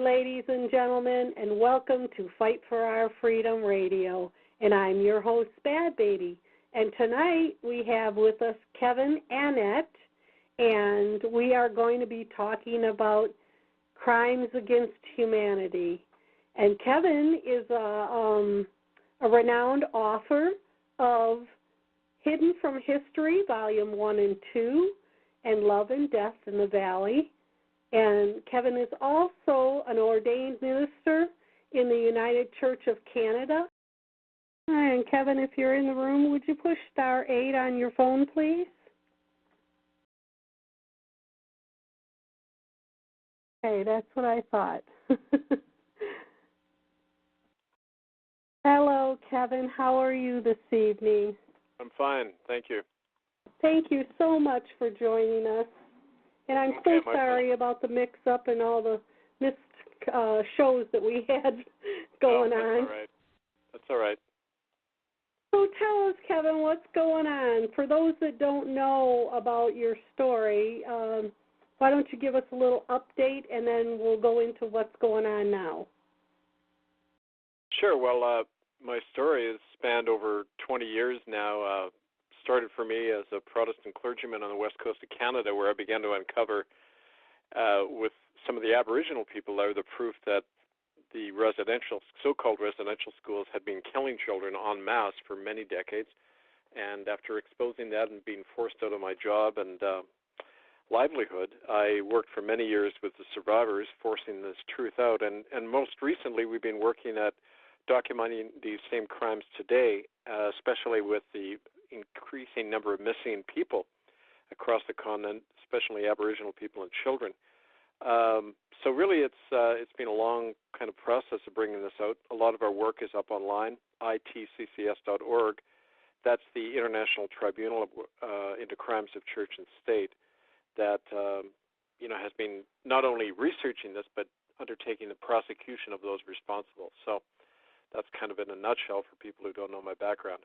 ladies and gentlemen, and welcome to Fight for Our Freedom Radio. And I'm your host, Badbaby. And tonight we have with us Kevin Annett, and we are going to be talking about crimes against humanity. And Kevin is a renowned author of Hidden from History, Volume 1 and 2, and Love and Death in the Valley. And Kevin is also an ordained minister in the United Church of Canada. And Kevin, if you're in the room, would you push star 8 on your phone, please? Okay, that's what I thought. Hello, Kevin. How are you this evening? I'm fine, thank you. Thank you so much for joining us. And I'm so sorry about the mix-up and all the missed shows that we had going on. All right. That's all right. So tell us, Kevin, what's going on? For those that don't know about your story, why don't you give us a little update, and then we'll go into what's going on now. Sure. Well, my story has spanned over 20 years now. Started for me as a Protestant clergyman on the west coast of Canada, where I began to uncover with some of the Aboriginal people there the proof that the so-called residential schools had been killing children en masse for many decades. And after exposing that and being forced out of my job and livelihood, I worked for many years with the survivors, forcing this truth out. And most recently, we've been working at documenting these same crimes today, especially with the increasing number of missing people across the continent, especially Aboriginal people and children. So really it's been a long kind of process of bringing this out. A lot of our work is up online, itccs.org. That's the International Tribunal into Crimes of Church and State that has been not only researching this but undertaking the prosecution of those responsible. So that's kind of in a nutshell for people who don't know my background.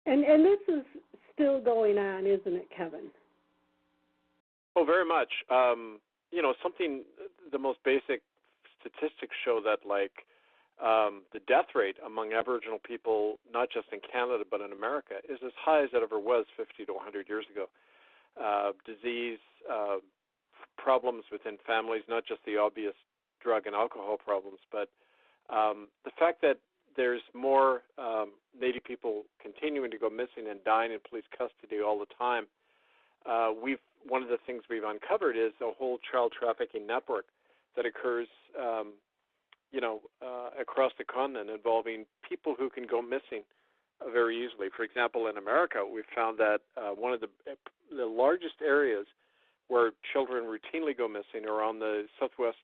And this is still going on, isn't it, Kevin? Oh, very much. The most basic statistics show that, the death rate among Aboriginal people, not just in Canada but in America, is as high as it ever was 50 to 100 years ago. Disease, problems within families, not just the obvious drug and alcohol problems, but the fact that there's more Native people continuing to go missing and dying in police custody all the time. One of the things we've uncovered is a whole child trafficking network that occurs, across the continent, involving people who can go missing very easily. For example, in America, we've found that one of the largest areas where children routinely go missing are on the southwest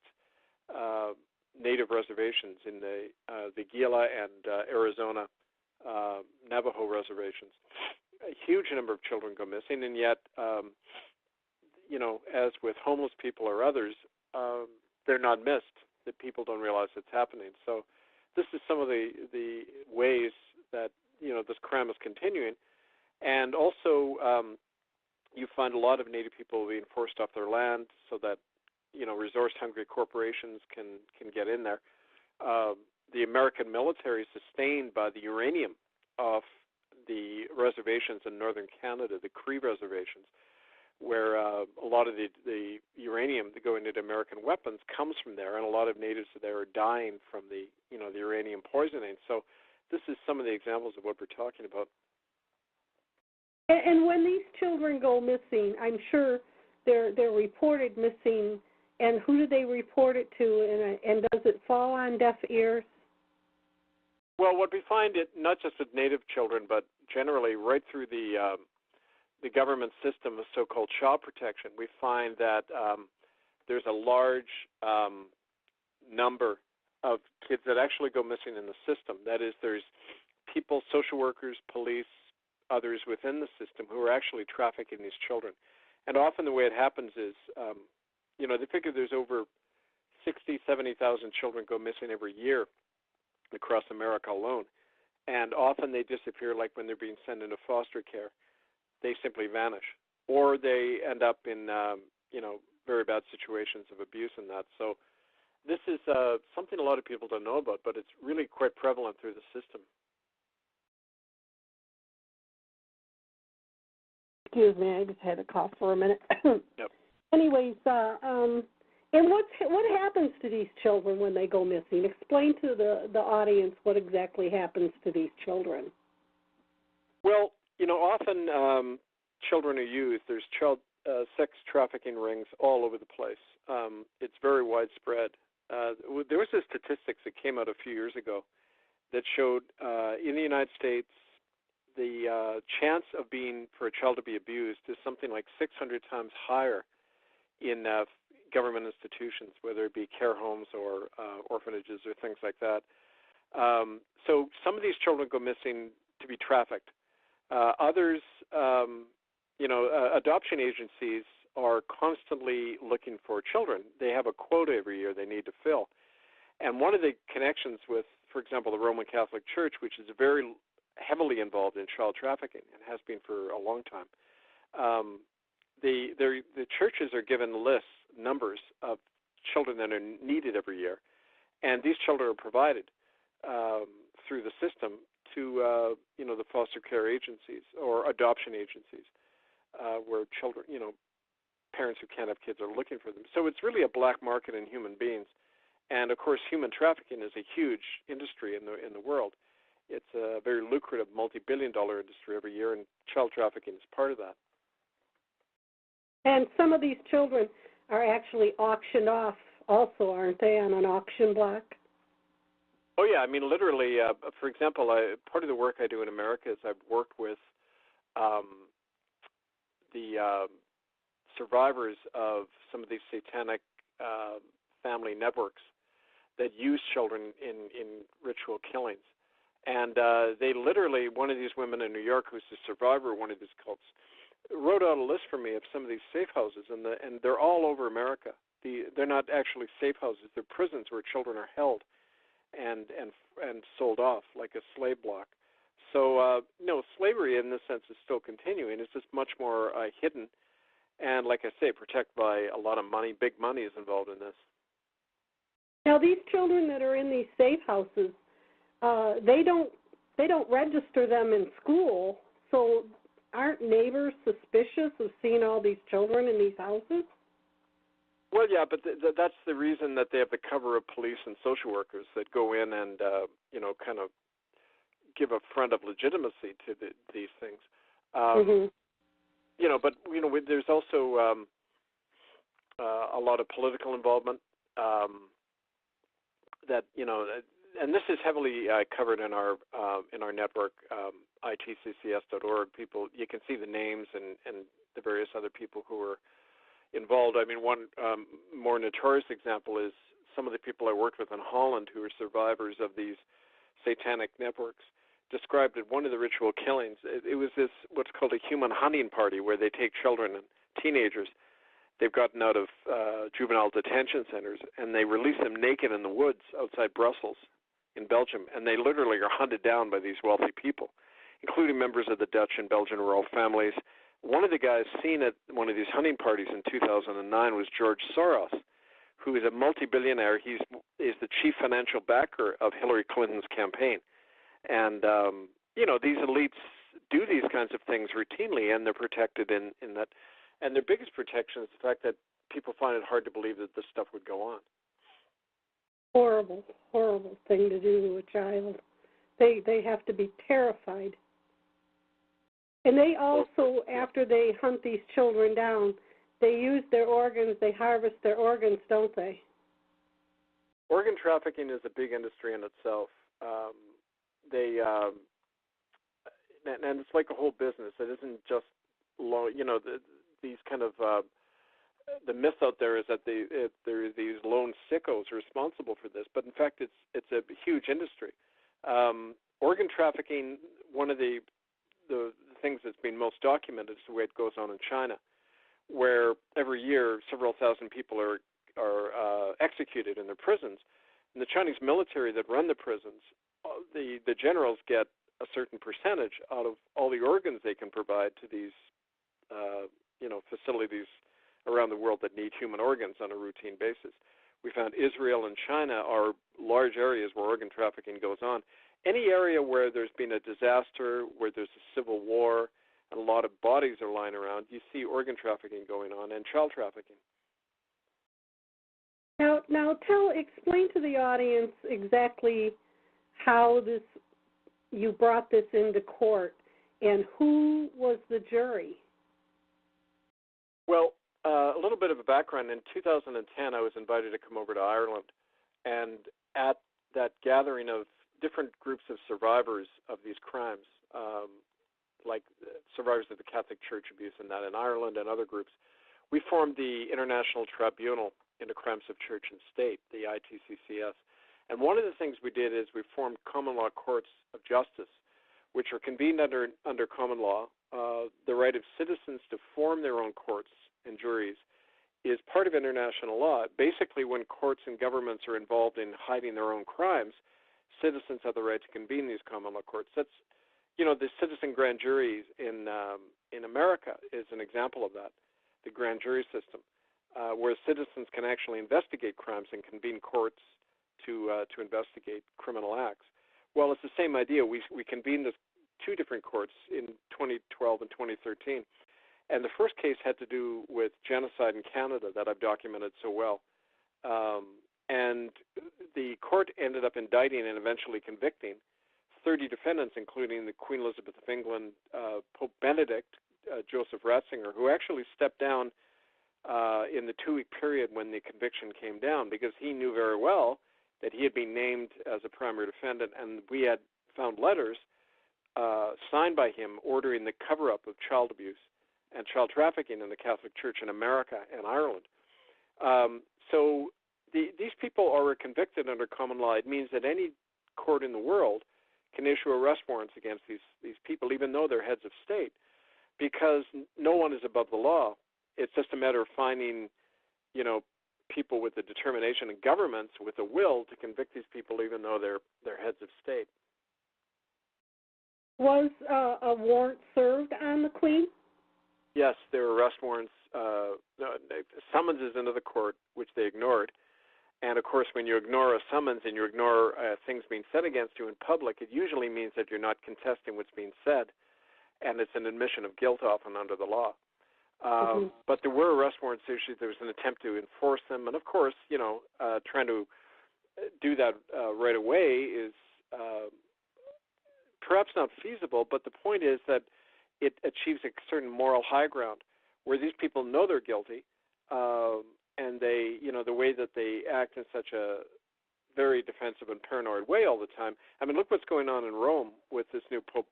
Native reservations in the Gila and Arizona Navajo reservations. A huge number of children go missing, and yet, as with homeless people or others, they're not missed. That people don't realize it's happening. So this is some of the ways that, this crime is continuing. And also, you find a lot of Native people being forced off their land so that resource-hungry corporations can get in there. The American military is sustained by the uranium of the reservations in northern Canada, the Cree reservations, where a lot of the uranium that go into American weapons comes from there, and a lot of natives there are dying from the uranium poisoning. So this is some of the examples of what we're talking about. And when these children go missing, I'm sure they're reported missing. And who do they report it to, and does it fall on deaf ears? Well, what we find, not just with Native children, but generally right through the government system of so-called child protection, we find that there's a large number of kids that actually go missing in the system. That is, there's people, social workers, police, others within the system who are actually trafficking these children. And often the way it happens is, they figure there's over 60,000, 70,000 children go missing every year across America alone. And often they disappear, like when they're being sent into foster care. They simply vanish. Or they end up in, very bad situations of abuse and that. So this is something a lot of people don't know about, but it's really quite prevalent through the system. Excuse me, I just had a cough for a minute. Yep. Anyways, and what happens to these children when they go missing? Explain to the audience what exactly happens to these children. Well, often children are used. There's child sex trafficking rings all over the place. It's very widespread. There was a statistics that came out a few years ago that showed in the United States the chance of for a child to be abused is something like 600 times higher in government institutions, whether it be care homes or orphanages or things like that. So some of these children go missing to be trafficked. Others, adoption agencies are constantly looking for children. They have a quota every year they need to fill. And one of the connections with, for example, the Roman Catholic Church, which is very heavily involved in child trafficking and has been for a long time, the churches are given numbers of children that are needed every year, and these children are provided through the system to the foster care agencies or adoption agencies where children, parents who can't have kids are looking for them. So it's really a black market in human beings, and of course human trafficking is a huge industry in the world. It's a very lucrative multi-billion-dollar industry every year, and child trafficking is part of that. And some of these children are actually auctioned off also, aren't they, on an auction block? Oh, yeah. I mean, literally, for example, part of the work I do in America is I've worked with the survivors of some of these satanic family networks that use children in ritual killings. And they literally, one of these women in New York who's a survivor of one of these cults, wrote out a list for me of some of these safe houses, and they're all over America. They're not actually safe houses; they're prisons where children are held and sold off like a slave block. So slavery in this sense is still continuing. It's just much more hidden, and like I say, protected by a lot of money. Big money is involved in this. Now, these children that are in these safe houses, they don't register them in school, so aren't neighbors suspicious of seeing all these children in these houses? Well, yeah, but that's the reason that they have the cover of police and social workers that go in and, kind of give a front of legitimacy to these things. But, there's also a lot of political involvement that, and this is heavily covered in our network, itccs.org. People, you can see the names and the various other people who are involved. I mean, one more notorious example is some of the people I worked with in Holland who are survivors of these satanic networks described at one of the ritual killings. It was this what's called a human hunting party where they take children and teenagers they've gotten out of juvenile detention centers and they release them naked in the woods outside Brussels in Belgium, and they literally are hunted down by these wealthy people, including members of the Dutch and Belgian royal families. One of the guys seen at one of these hunting parties in 2009 was George Soros, who is a multi-billionaire. He is the chief financial backer of Hillary Clinton's campaign. And, these elites do these kinds of things routinely, and they're protected in that. And their biggest protection is the fact that people find it hard to believe that this stuff would go on. Horrible, horrible thing to do to a child. They have to be terrified. And they also, after they hunt these children down, they use their organs, they harvest their organs, don't they? Organ trafficking is a big industry in itself. And it's like a whole business. It isn't just these kind of the myth out there is that there are these lone sickos responsible for this, but in fact it's a huge industry. Organ trafficking, one of the things that's been most documented is the way it goes on in China, where every year several thousand people are executed in their prisons. And the Chinese military that run the prisons, the generals get a certain percentage out of all the organs they can provide to these facilities around the world that need human organs on a routine basis. We found Israel and China are large areas where organ trafficking goes on. Any area where there's been a disaster, where there's a civil war, and a lot of bodies are lying around, you see organ trafficking going on and child trafficking. Now, explain to the audience exactly how you brought this into court, and who was the jury? Well, a little bit of a background. In 2010, I was invited to come over to Ireland, and at that gathering of different groups of survivors of these crimes, like survivors of the Catholic Church abuse and that in Ireland and other groups, we formed the International Tribunal into Crimes of Church and State, the ITCCS. And one of the things we did is we formed common law courts of justice, which are convened under common law. The right of citizens to form their own courts and juries is part of international law. Basically, when courts and governments are involved in hiding their own crimes, citizens have the right to convene these common law courts. That's, the citizen grand juries in America is an example of that, the grand jury system, where citizens can actually investigate crimes and convene courts to investigate criminal acts. Well, it's the same idea. We convened two different courts in 2012 and 2013. And the first case had to do with genocide in Canada that I've documented so well. And the court ended up indicting and eventually convicting 30 defendants, including the Queen Elizabeth of England, Pope Benedict, Joseph Ratzinger, who actually stepped down in the 2-week period when the conviction came down, because he knew very well that he had been named as a primary defendant, and we had found letters signed by him ordering the cover-up of child abuse and child trafficking in the Catholic Church in America and Ireland. So these people are convicted under common law. It means that any court in the world can issue arrest warrants against these people, even though they're heads of state, because no one is above the law. It's just a matter of finding, people with the determination and governments with a will to convict these people, even though they're heads of state. Was a warrant served on the Queen? Yes, there were arrest warrants, summonses into the court, which they ignored. And, of course, when you ignore a summons and you ignore things being said against you in public, it usually means that you're not contesting what's being said, and it's an admission of guilt often under the law. But there were arrest warrants issued. There was an attempt to enforce them. And, of course, trying to do that right away is perhaps not feasible, but the point is that it achieves a certain moral high ground where these people know they're guilty, and they, the way that they act in such a very defensive and paranoid way all the time. I mean, look what's going on in Rome with this new Pope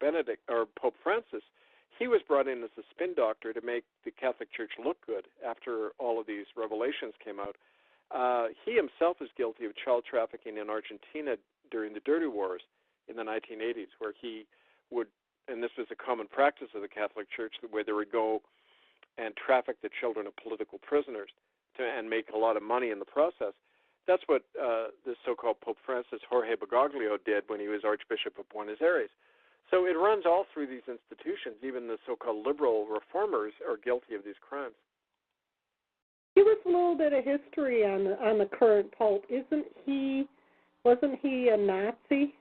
Francis. He was brought in as a spin doctor to make the Catholic Church look good after all of these revelations came out. He himself is guilty of child trafficking in Argentina during the Dirty Wars in the 1980s, where he would, and this was a common practice of the Catholic Church, where they would go and traffic the children of political prisoners and make a lot of money in the process. That's what the so-called Pope Francis, Jorge Bergoglio, did when he was Archbishop of Buenos Aires. So it runs all through these institutions. Even the so-called liberal reformers are guilty of these crimes. Give us a little bit of history on the current Pope. Wasn't he a Nazi?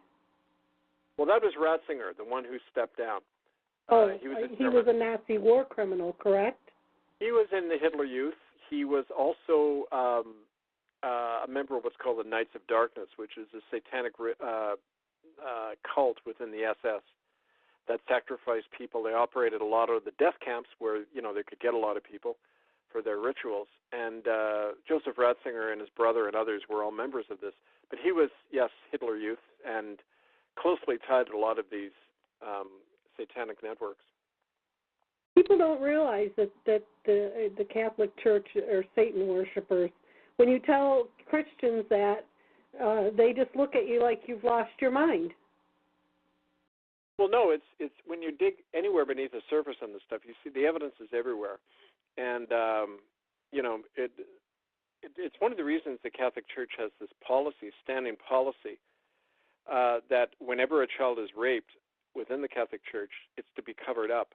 Well, that was Ratzinger, the one who stepped down. He was a Nazi war criminal, correct? He was in the Hitler Youth. He was also a member of what's called the Knights of Darkness, which is a satanic cult within the SS that sacrificed people. They operated a lot of the death camps where, they could get a lot of people for their rituals. And Joseph Ratzinger and his brother and others were all members of this. But he was, yes, Hitler Youth, and closely tied to a lot of these satanic networks. People don't realize that the Catholic Church are Satan worshipers. When you tell Christians that, they just look at you like you've lost your mind. Well, no, it's when you dig anywhere beneath the surface on this stuff, you see the evidence is everywhere, and it's one of the reasons the Catholic Church has this policy, standing policy, that whenever a child is raped within the Catholic Church, it's to be covered up.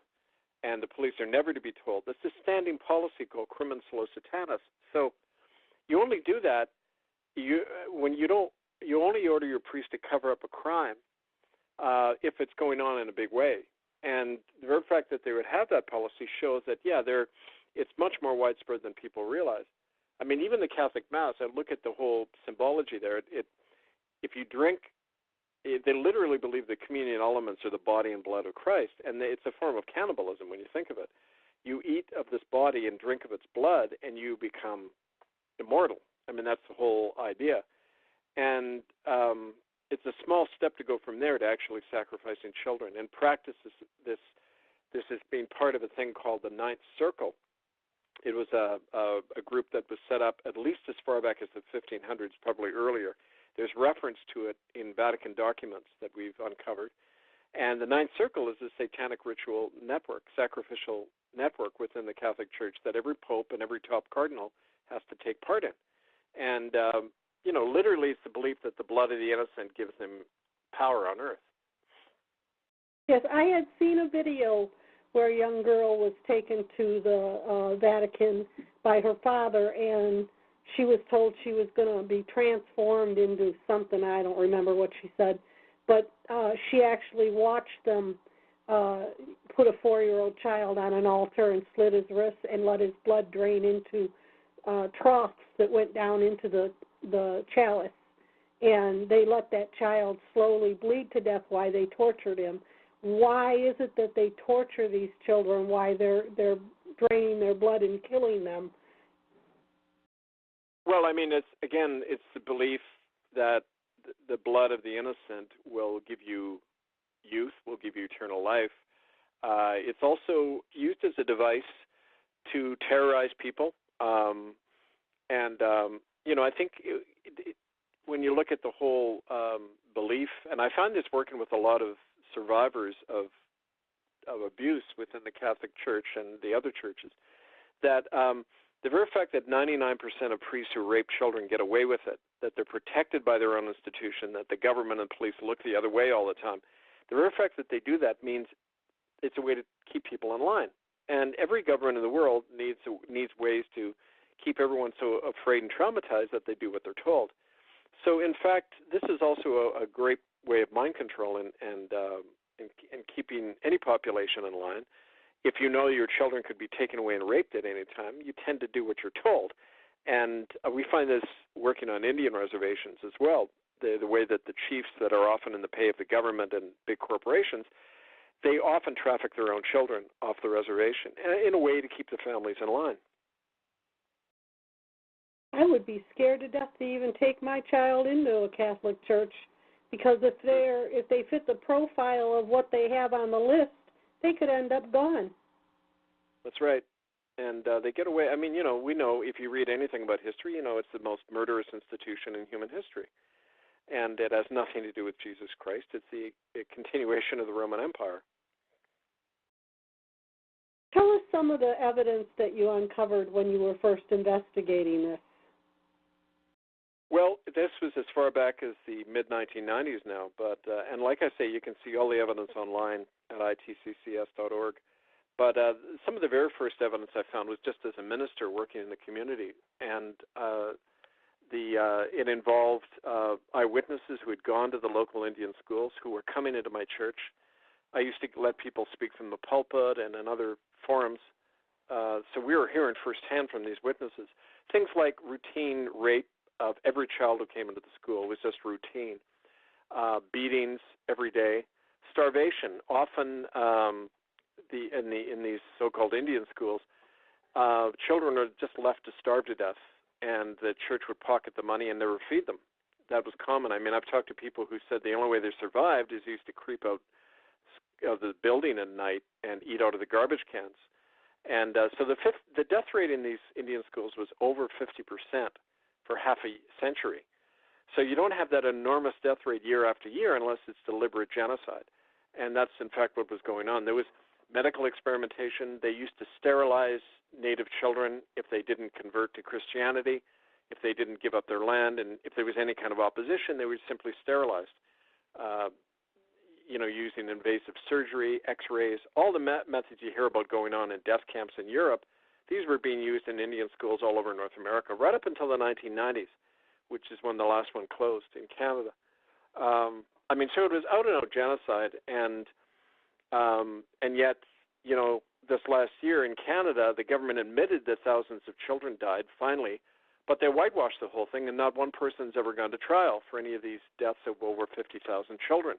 and the police are never to be told. That's a standing policy called crimen solicitatis. So you only do that when you only order your priest to cover up a crime if it's going on in a big way. And the very fact that they would have that policy shows that, it's much more widespread than people realize. I mean, even the Catholic Mass, I look at the whole symbology there. If you drink, they literally believe the communion elements are the body and blood of Christ, and it's a form of cannibalism when you think of it. You eat of this body and drink of its blood, and you become immortal. I mean, that's the whole idea. And it's a small step to go from there to actually sacrificing children. In practice, this has been part of a thing called the Ninth Circle. It was a group that was set up at least as far back as the 1500s, probably earlier. There's reference to it in Vatican documents that we've uncovered. And the Ninth Circle is a satanic ritual network, sacrificial network within the Catholic Church that every pope and every top cardinal has to take part in. And, literally it's the belief that the blood of the innocent gives them power on earth. Yes, I had seen a video where a young girl was taken to the Vatican by her father, and she was told she was going to be transformed into something. I don't remember what she said, but she actually watched them put a 4-year-old child on an altar and slit his wrists and let his blood drain into troughs that went down into the chalice. And they let that child slowly bleed to death while they tortured him. Why is it that they torture these children? Why they're draining their blood and killing them? Well, I mean, it's the belief that the blood of the innocent will give you youth, will give you eternal life. It's also used as a device to terrorize people. I think when you look at the whole belief, and I find this working with a lot of survivors of abuse within the Catholic Church and the other churches, that the very fact that 99% of priests who rape children get away with it, that they're protected by their own institution, that the government and police look the other way all the time, the very fact that they do that means it's a way to keep people in line. And every government in the world needs ways to keep everyone so afraid and traumatized that they do what they're told. So, in fact, this is also a great way of mind control and keeping any population in line. If you know your children could be taken away and raped at any time, you tend to do what you're told. And we find this working on Indian reservations as well, the way that the chiefs that are often in the pay of the government and big corporations, they often traffic their own children off the reservation in a way to keep the families in line. I would be scared to death to even take my child into a Catholic church, because if they fit the profile of what they have on the list, they could end up gone. That's right. And they get away. I mean, we know if you read anything about history, it's the most murderous institution in human history. And it has nothing to do with Jesus Christ. It's the continuation of the Roman Empire. Tell us some of the evidence that you uncovered when you were first investigating this. Well, this was as far back as the mid-1990s now, but and like I say, you can see all the evidence online at itccs.org. But some of the very first evidence I found was just as a minister working in the community, and it involved eyewitnesses who had gone to the local Indian schools who were coming into my church. I used to let people speak from the pulpit and in other forums, so we were hearing firsthand from these witnesses things like routine rape of every child who came into the school. It was just routine. Beatings every day, starvation. Often in these so-called Indian schools, children are just left to starve to death, and the church would pocket the money and never feed them. That was common. I mean, I've talked to people who said the only way they survived is used to creep out of the building at night and eat out of the garbage cans. And so the death rate in these Indian schools was over 50% for half a century. So you don't have that enormous death rate year after year unless it's deliberate genocide. And that's, in fact, what was going on. There was medical experimentation. They used to sterilize native children if they didn't convert to Christianity, if they didn't give up their land, and if there was any kind of opposition, they were simply sterilized. using invasive surgery, X-rays, all the methods you hear about going on in death camps in Europe, these were being used in Indian schools all over North America, right up until the 1990s, which is when the last one closed in Canada. So it was out and out genocide, and yet, this last year in Canada, the government admitted that thousands of children died finally, but they whitewashed the whole thing, and not one person's ever gone to trial for any of these deaths of over 50,000 children.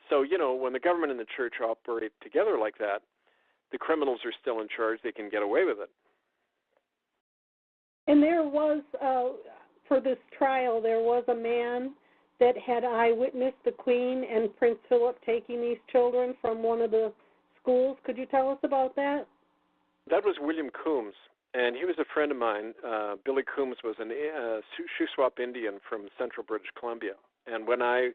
So, when the government and the church operate together like that, the criminals are still in charge. They can get away with it. And there was, for this trial, there was a man that had eyewitnessed the Queen and Prince Philip taking these children from one of the schools. Could you tell us about that? That was William Coombs, and he was a friend of mine. Billy Coombs was a Shuswap Indian from central British Columbia. And when I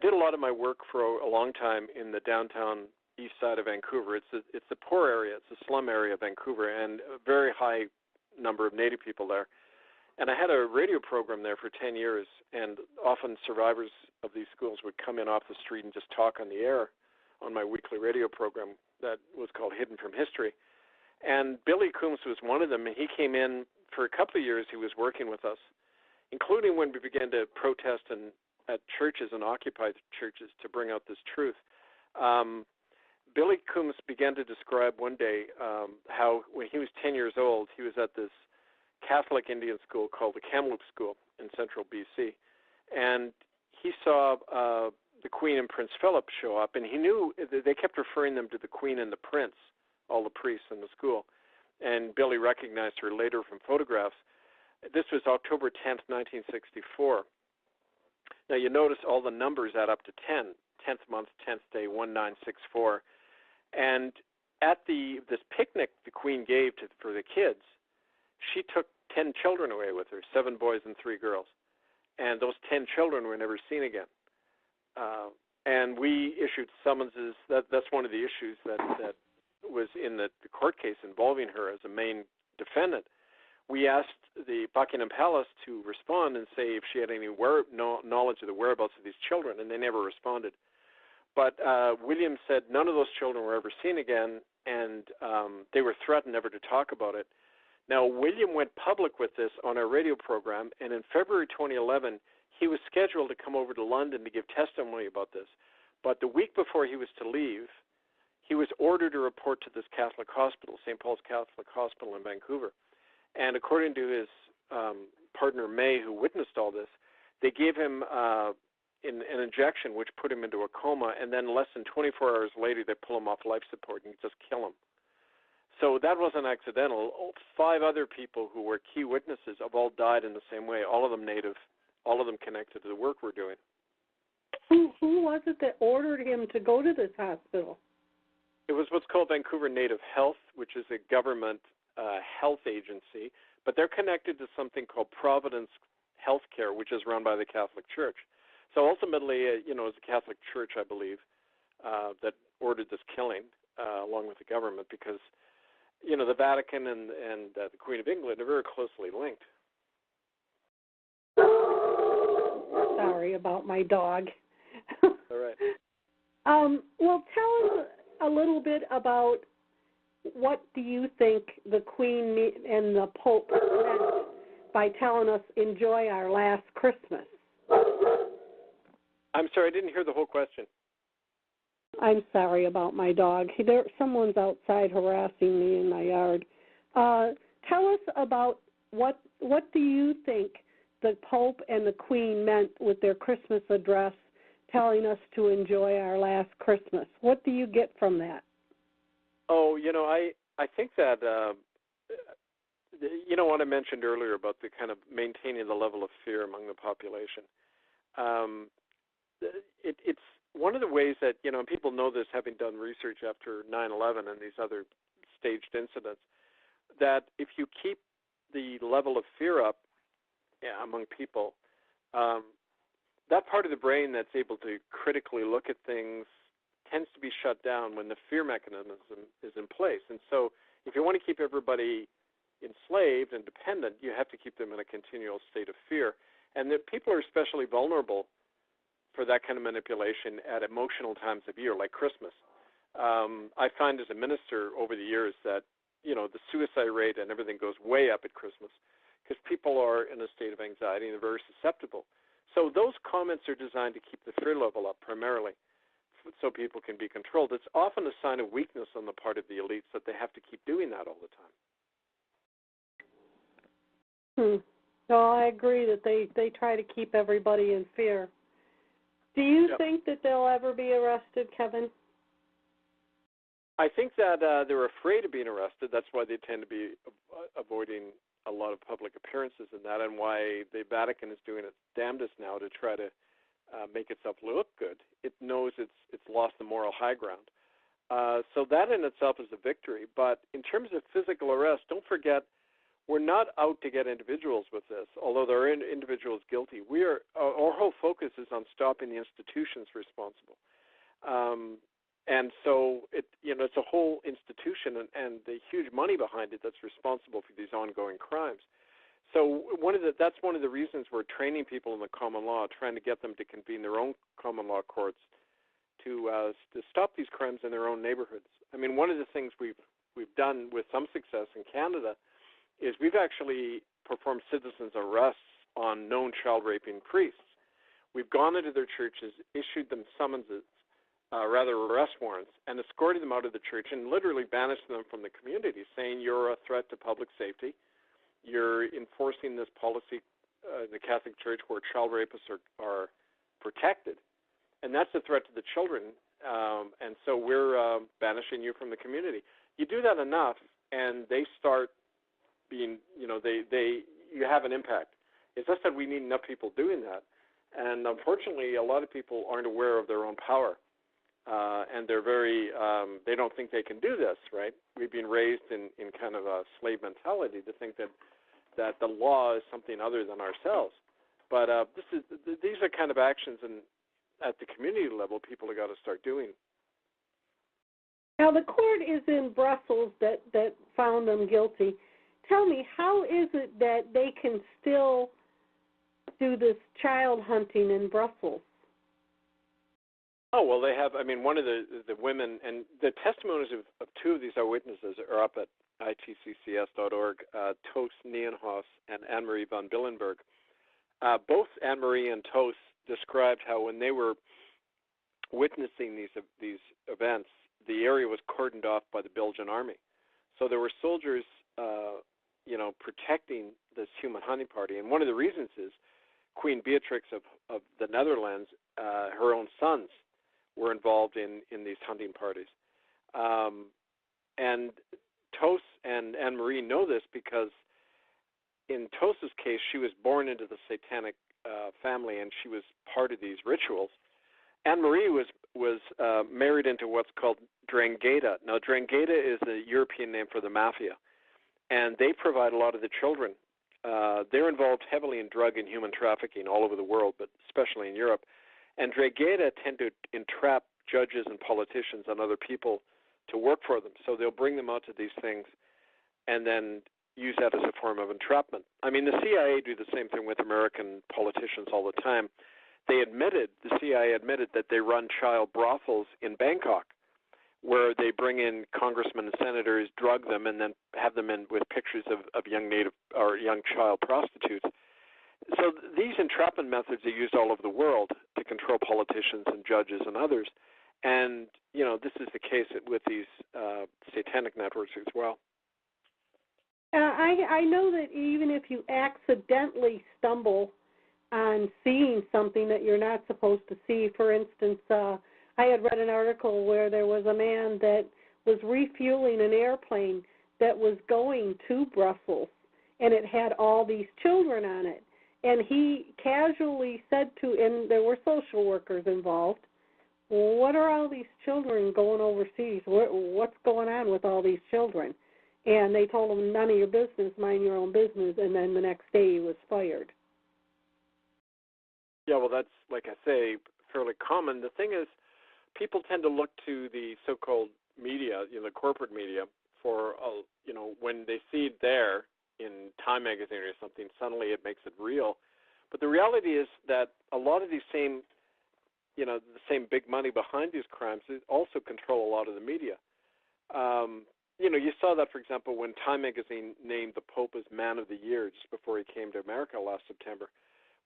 did a lot of my work for a long time in the downtown east side of Vancouver. It's a poor area. It's a slum area of Vancouver, and a very high number of Native people there. And I had a radio program there for 10 years, and often survivors of these schools would come in off the street and just talk on the air on my weekly radio program that was called Hidden from History. And Billy Coombs was one of them, and he came in for a couple of years. He was working with us, including when we began to protest at churches and occupy churches to bring out this truth. Billy Coombs began to describe one day how when he was 10 years old, he was at this Catholic Indian school called the Kamloops School in central BC, and he saw the Queen and Prince Philip show up, and he knew they kept referring them to the Queen and the Prince, all the priests in the school, and Billy recognized her later from photographs. This was October 10th, 1964. Now you notice all the numbers add up to 10, 10th month, 10th day, 1964, and at this picnic the Queen gave for the kids, she took 10 children away with her, 7 boys and 3 girls. And those 10 children were never seen again. And we issued summonses. That's one of the issues that was in the court case involving her as a main defendant. We asked the Buckingham Palace to respond and say if she had any knowledge of the whereabouts of these children, and they never responded. But William said none of those children were ever seen again, and they were threatened never to talk about it. Now, William went public with this on our radio program, and in February 2011, he was scheduled to come over to London to give testimony about this. But the week before he was to leave, he was ordered to report to this Catholic hospital, St. Paul's Catholic Hospital in Vancouver. And according to his partner, May, who witnessed all this, they gave him an injection which put him into a coma, and then less than 24 hours later, they pull him off life support and just kill him. So that wasn't accidental. 5 other people who were key witnesses have all died in the same way, all of them Native, all of them connected to the work we're doing. Who was it that ordered him to go to this hospital? It was what's called Vancouver Native Health, which is a government health agency, but they're connected to something called Providence Healthcare, which is run by the Catholic Church. So ultimately, it's the Catholic Church, I believe, that ordered this killing along with the government because the Vatican and the Queen of England are very closely linked. Sorry about my dog. All right. Well, tell us a little bit about what do you think the Queen and the Pope meant by telling us enjoy our last Christmas? I'm sorry, I didn't hear the whole question. I'm sorry about my dog. Someone's outside harassing me in my yard. Tell us about what do you think the Pope and the Queen meant with their Christmas address telling us to enjoy our last Christmas? What do you get from that? Oh, I think that, what I mentioned earlier about the kind of maintaining the level of fear among the population. It's one of the ways that, people know this having done research after 9/11 and these other staged incidents, that if you keep the level of fear up among people, that part of the brain that's able to critically look at things tends to be shut down when the fear mechanism is in place. And so if you want to keep everybody enslaved and dependent, you have to keep them in a continual state of fear. And that people are especially vulnerable for that kind of manipulation at emotional times of year, like Christmas. I find as a minister over the years that, the suicide rate and everything goes way up at Christmas because people are in a state of anxiety and they're very susceptible. So those comments are designed to keep the fear level up primarily so people can be controlled. It's often a sign of weakness on the part of the elites that they have to keep doing that all the time. So I agree that they try to keep everybody in fear. Do you think that they'll ever be arrested, Kevin? I think that they're afraid of being arrested. That's why they tend to be avoiding a lot of public appearances and that, and why the Vatican is doing its damnedest now to try to make itself look good. It knows it's lost the moral high ground. So that in itself is a victory. But in terms of physical arrest, don't forget, we're not out to get individuals with this, although there are individuals guilty. Our whole focus is on stopping the institutions responsible. And so it's a whole institution and the huge money behind it that's responsible for these ongoing crimes. So that's one of the reasons we're training people in the common law, trying to get them to convene their own common law courts to stop these crimes in their own neighborhoods. I mean, one of the things we've done with some success in Canada is we've actually performed citizens' arrests on known child raping priests. We've gone into their churches, issued them summonses, arrest warrants, and escorted them out of the church and literally banished them from the community, saying you're a threat to public safety. You're enforcing this policy in the Catholic Church where child rapists are protected, and that's a threat to the children, and so we're banishing you from the community. You do that enough, and they start being, you have an impact. It's just that we need enough people doing that, and unfortunately, a lot of people aren't aware of their own power. And they're they don't think they can do this, right? We've been raised in kind of a slave mentality to think that the law is something other than ourselves. But these are kind of actions at the community level people have got to start doing. Now, the court is in Brussels that found them guilty. Tell me, how is it that they can still do this child hunting in Brussels? Oh, well, they have, one of the women, and the testimonies of two of these eyewitnesses are up at itccs.org, Toos Nienhuis and Anne-Marie van Billenberg. Both Anne-Marie and Toos described how when they were witnessing these events, the area was cordoned off by the Belgian army. So there were soldiers, protecting this human hunting party. And one of the reasons is Queen Beatrix of the Netherlands, her own sons, were involved in these hunting parties. And Toos and Anne-Marie know this because in Toos's case, she was born into the satanic family and she was part of these rituals. Anne-Marie was married into what's called Drangheta. Now, Drangheta is the European name for the mafia, and they provide a lot of the children. They're involved heavily in drug and human trafficking all over the world, but especially in Europe. And Drangheta tend to entrap judges and politicians and other people to work for them. So they'll bring them out to these things and then use that as a form of entrapment. The CIA do the same thing with American politicians all the time. The CIA admitted that they run child brothels in Bangkok, where they bring in congressmen and senators, drug them, and then have them in with pictures of young young child prostitutes. So these entrapment methods are used all over the world to control politicians and judges and others. And, this is the case with these satanic networks as well. I know that even if you accidentally stumble on seeing something that you're not supposed to see, for instance, I had read an article where there was a man that was refueling an airplane that was going to Brussels, and it had all these children on it. And he casually said and there were social workers involved, well, what are all these children going overseas? What's going on with all these children? And they told him, none of your business, mind your own business, and then the next day he was fired. Yeah, well, that's, like I say, fairly common. The thing is, people tend to look to the so-called media, the corporate media, for, when they see it there in Time magazine or something, suddenly it makes it real. But the reality is that a lot of these same the same big money behind these crimes also control a lot of the media. You saw that, for example, when Time magazine named the Pope as Man of the Year just before he came to America last September.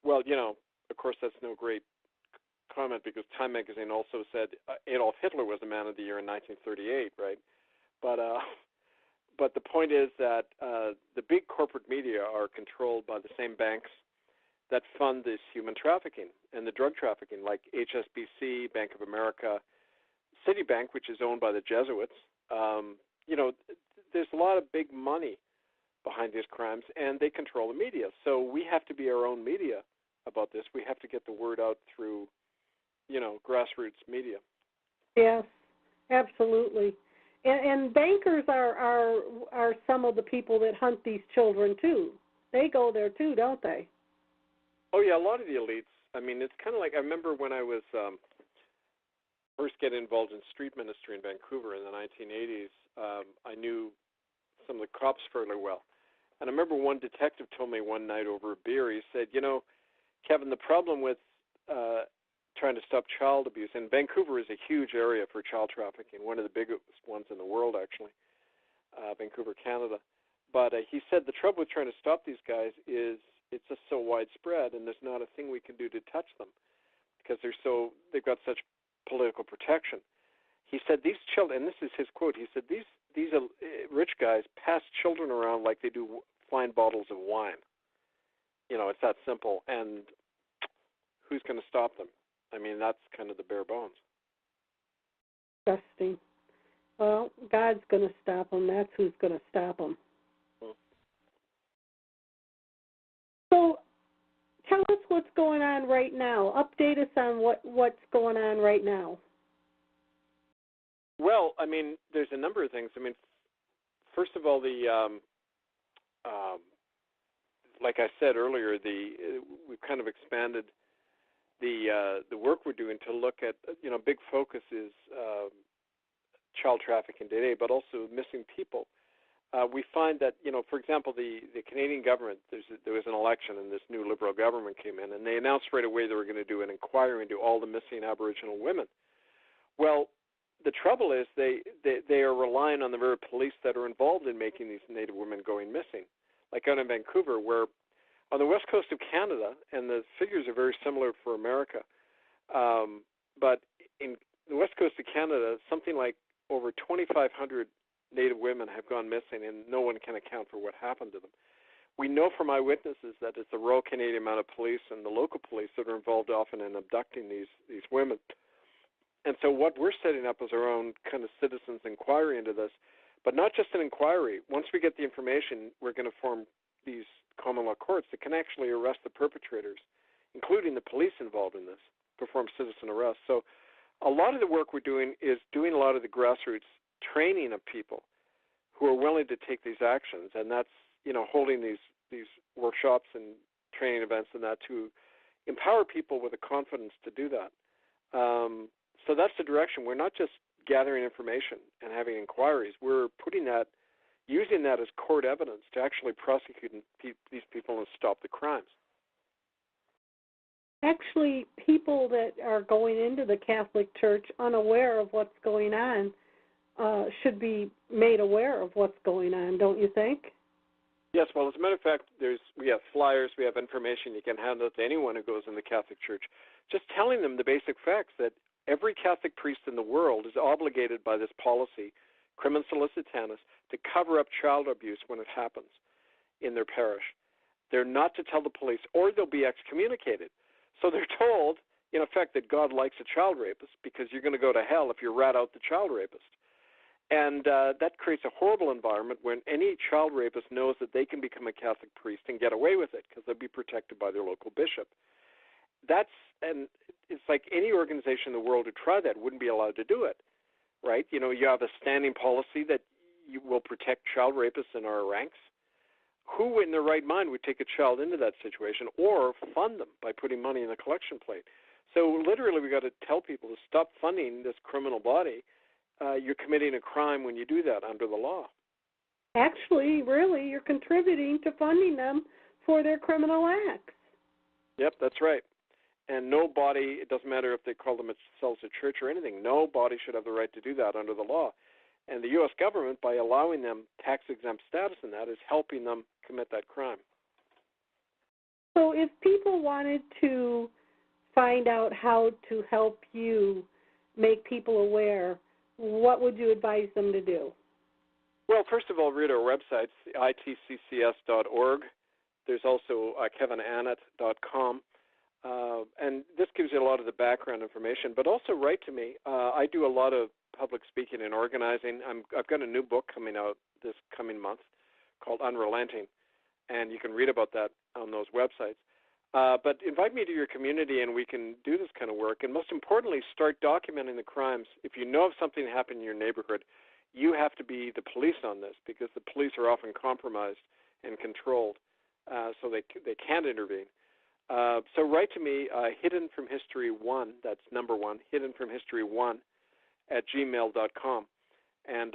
Well, of course, that's no great comment because Time magazine also said Adolf Hitler was a Man of the Year in 1938, right? But the point is that the big corporate media are controlled by the same banks that fund this human trafficking and the drug trafficking, like HSBC, Bank of America, Citibank, which is owned by the Jesuits. There's a lot of big money behind these crimes, and they control the media. So we have to be our own media about this. We have to get the word out through, grassroots media. Yes, absolutely. And bankers are some of the people that hunt these children too. They go there too, don't they? Oh yeah, a lot of the elites. I mean, it's kind of like I remember when I was first getting involved in street ministry in Vancouver in the 1980s. I knew some of the cops fairly well, and I remember one detective told me one night over a beer. He said, Kevin, the problem with trying to stop child abuse, and Vancouver is a huge area for child trafficking, one of the biggest ones in the world, actually, Vancouver, Canada. But he said the trouble with trying to stop these guys is it's just so widespread, and there's not a thing we can do to touch them because they've got such political protection. He said these children, and this is his quote, he said these rich guys pass children around like they do fine bottles of wine. It's that simple, and who's going to stop them? I mean, that's kind of the bare bones. Disgusting. Well, God's going to stop them. That's who's going to stop them. So tell us what's going on right now. Update us on what's going on right now. Well, I mean, there's a number of things. I mean, first of all, like I said earlier, we've kind of expanded the work we're doing to look at, big focus is child trafficking today, but also missing people. We find that, for example, the Canadian government, there was an election and this new Liberal government came in, and they announced right away they were going to do an inquiry into all the missing Aboriginal women. Well, the trouble is they are relying on the very police that are involved in making these Native women going missing. Like out in Vancouver, where on the west coast of Canada, and the figures are very similar for America, but in the west coast of Canada, something like over 2,500 Native women have gone missing, and no one can account for what happened to them. We know from eyewitnesses that it's the Royal Canadian Mounted Police and the local police that are involved often in abducting these women. And so what we're setting up is our own kind of citizens' inquiry into this, but not just an inquiry. Once we get the information, we're going to form these common law courts that can actually arrest the perpetrators, including the police involved in this, perform citizen arrests. So a lot of the work we're doing is doing a lot of the grassroots training of people who are willing to take these actions, and that's, holding these workshops and training events and that to empower people with the confidence to do that. So that's the direction. We're not just gathering information and having inquiries. We're using that as court evidence to actually prosecute these people and stop the crimes. Actually, people that are going into the Catholic Church unaware of what's going on should be made aware of what's going on, don't you think? Yes, well, as a matter of fact, we have flyers, we have information you can hand out to anyone who goes in the Catholic Church, just telling them the basic facts that every Catholic priest in the world is obligated by this policy, crimen solicitanis, to cover up child abuse when it happens in their parish. They're not to tell the police, or they'll be excommunicated. So they're told, in effect, that God likes a child rapist because you're going to go to hell if you rat out the child rapist. And that creates a horrible environment when any child rapist knows that they can become a Catholic priest and get away with it because they'll be protected by their local bishop. And it's like any organization in the world who tried that wouldn't be allowed to do it, right? You have a standing policy that you will protect child rapists in our ranks. Who in their right mind would take a child into that situation or fund them by putting money in the collection plate? So literally we've got to tell people to stop funding this criminal body. You're committing a crime when you do that under the law. Actually, really, you're contributing to funding them for their criminal acts. Yep, that's right. And nobody, it doesn't matter if they call themselves a church or anything, nobody should have the right to do that under the law. And the U.S. government, by allowing them tax-exempt status in that, is helping them commit that crime. So if people wanted to find out how to help you make people aware, what would you advise them to do? Well, first of all, read our websites, itccs.org. There's also kevinannett.com. And this gives you a lot of the background information, but also write to me. I do a lot of public speaking and organizing. I've got a new book coming out this coming month called Unrelenting, and you can read about that on those websites. But invite me to your community, and we can do this kind of work. And most importantly, start documenting the crimes. If you know of something happened in your neighborhood, you have to be the police on this, because the police are often compromised and controlled, so they can't intervene. So write to me, Hidden from History 1, that's number 1, Hidden from History 1 @gmail.com, and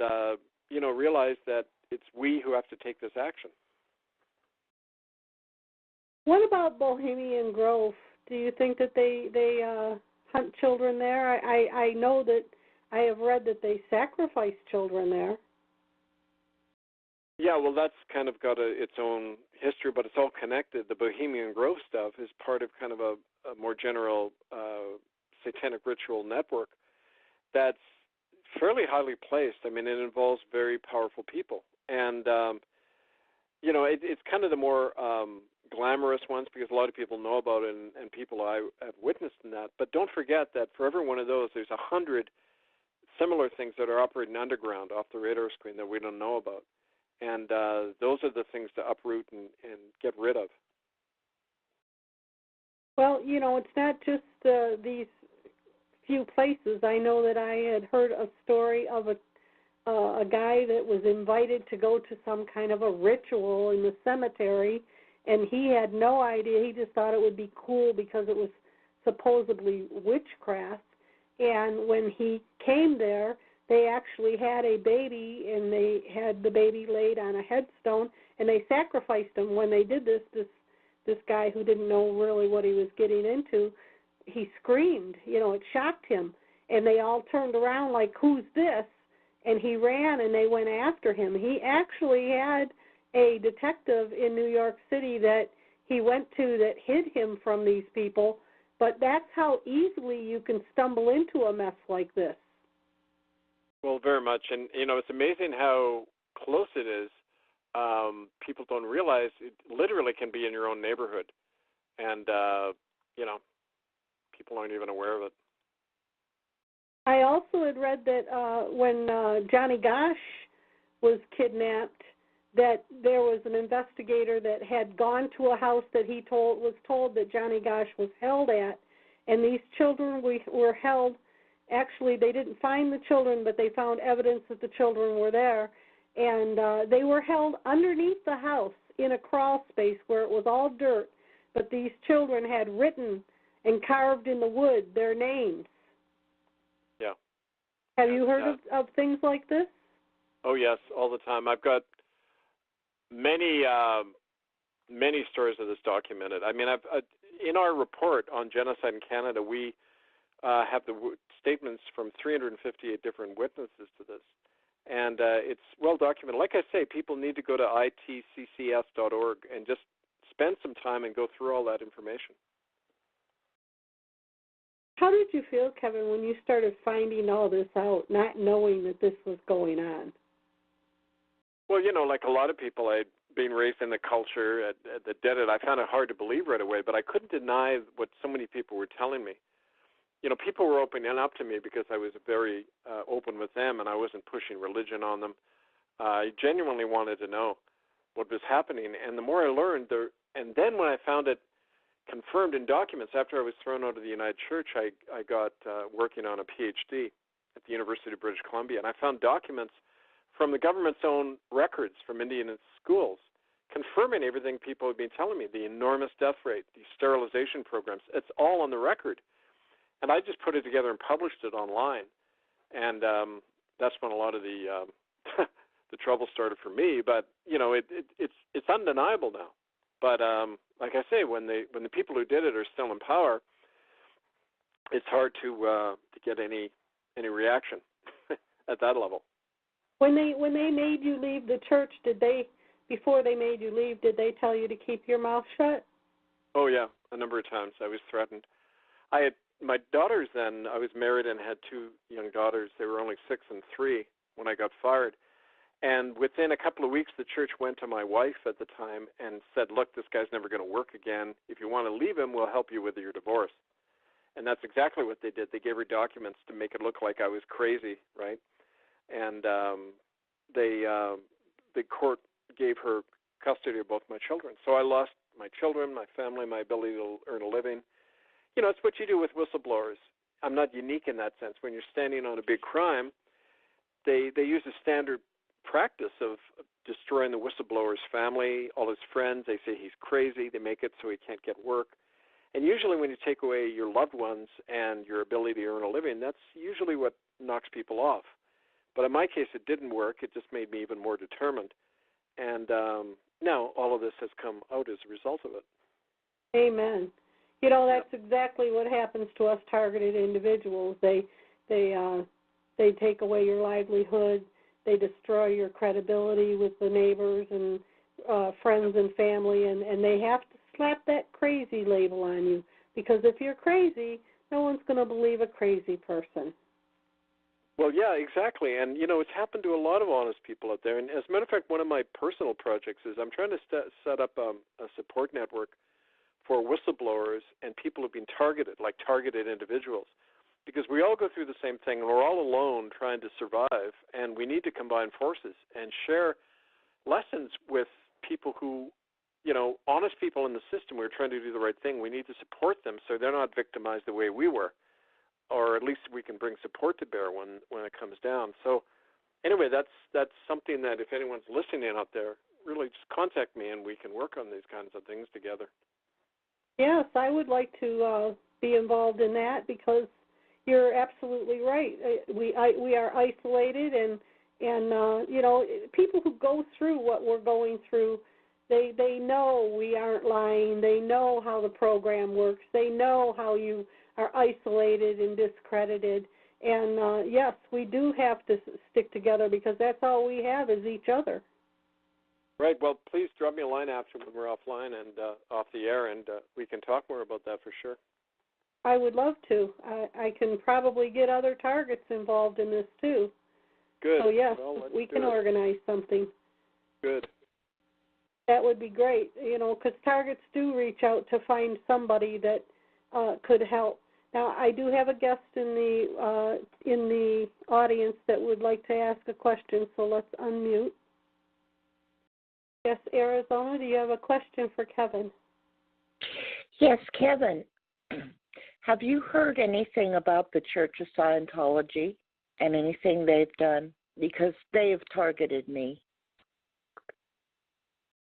realize that it's we who have to take this action. What about Bohemian Grove? Do you think that they hunt children there? I know that I have read that they sacrifice children there. Yeah, well, that's kind of got its own history, but it's all connected. The Bohemian Grove stuff is part of kind of a more general satanic ritual network that's fairly highly placed. I mean, it involves very powerful people. And, it's kind of the more glamorous ones, because a lot of people know about it and people I have witnessed in that. But don't forget that for every one of those, there's 100 similar things that are operating underground off the radar screen that we don't know about. And those are the things to uproot and get rid of. Well, it's not just these few places. I know that I had heard a story of a guy that was invited to go to some kind of a ritual in the cemetery, and he had no idea. He just thought it would be cool because it was supposedly witchcraft. And when he came there, they actually had a baby, and they had the baby laid on a headstone, and they sacrificed him. When they did this guy who didn't know really what he was getting into, he screamed. It shocked him. And they all turned around like, who's this? And he ran, and they went after him. He actually had a detective in New York City that he went to that hid him from these people, but that's how easily you can stumble into a mess like this. Well, very much. And, it's amazing how close it is. People don't realize it literally can be in your own neighborhood. And, people aren't even aware of it. I also had read that when Johnny Gosch was kidnapped, that there was an investigator that had gone to a house that was told that Johnny Gosch was held at, and these children were held. Actually, they didn't find the children, but they found evidence that the children were there, and they were held underneath the house in a crawl space where it was all dirt, but these children had written and carved in the wood their names. Yeah. Have you heard of things like this? Oh, yes, all the time. I've got many stories of this documented. I mean, in our report on genocide in Canada, we have the statements from 358 different witnesses to this, and it's well documented. Like I say, people need to go to itccs.org and just spend some time and go through all that information. How did you feel, Kevin, when you started finding all this out, not knowing that this was going on? Well, like a lot of people, I'd been raised in the culture that did it. I found it hard to believe right away, but I couldn't deny what so many people were telling me. People were opening up to me because I was very open with them, and I wasn't pushing religion on them. I genuinely wanted to know what was happening, and the more I learned, and then when I found it confirmed in documents, after I was thrown out of the United Church, I got working on a PhD at the University of British Columbia, and I found documents from the government's own records from Indian schools confirming everything people had been telling me, the enormous death rate, the sterilization programs. It's all on the record. And I just put it together and published it online. And that's when a lot of the the trouble started for me. But, it's undeniable now. But like I say, when the people who did it are still in power, it's hard to get any reaction at that level. When they made you leave the church, before they made you leave, did they tell you to keep your mouth shut? Oh yeah, a number of times I was threatened. I had my daughters then. I was married and had two young daughters. They were only 6 and 3 when I got fired. And within a couple of weeks, the church went to my wife at the time and said, "Look, this guy's never going to work again. If you want to leave him, we'll help you with your divorce." And that's exactly what they did. They gave her documents to make it look like I was crazy, right? And the court gave her custody of both my children. So I lost my children, my family, my ability to earn a living. You know, it's what you do with whistleblowers. I'm not unique in that sense. When you're standing on a big crime, they use a standard practice of destroying the whistleblower's family, all his friends. They say he's crazy. They make it so he can't get work. And usually when you take away your loved ones and your ability to earn a living, that's usually what knocks people off. But in my case, it didn't work. It just made me even more determined. And now all of this has come out as a result of it. Amen. You know, that's exactly what happens to us targeted individuals. They take away your livelihood. They destroy your credibility with the neighbors and friends and family, and they have to slap that crazy label on you, because if you're crazy, no one's going to believe a crazy person. Well, yeah, exactly. And, you know, it's happened to a lot of honest people out there. And as a matter of fact, one of my personal projects is I'm trying to set up a support network for whistleblowers and people who've been targeted, like targeted individuals, because we all go through the same thing, and we're all alone trying to survive, and we need to combine forces and share lessons with people who, you know, honest people in the system who are trying to do the right thing. We need to support them so they're not victimized the way we were, or at least we can bring support to bear when it comes down. So anyway, that's something that if anyone's listening out there, really just contact me and we can work on these kinds of things together. Yes, I would like to be involved in that, because you're absolutely right. We are isolated, and you know, people who go through what we're going through, they know we aren't lying. They know how the program works. They know how you are isolated and discredited. And yes, we do have to stick together, because that's all we have is each other. Right. Well, please drop me a line after when we're offline and off the air, and we can talk more about that for sure. I would love to. I can probably get other targets involved in this too. Good. So yes, well, we can organize something. Good. That would be great, you know, because targets do reach out to find somebody that could help. Now, I do have a guest in the audience that would like to ask a question, so let's unmute. Yes, Arizona, do you have a question for Kevin? Yes, Kevin. Have you heard anything about the Church of Scientology and anything they've done? Because they have targeted me.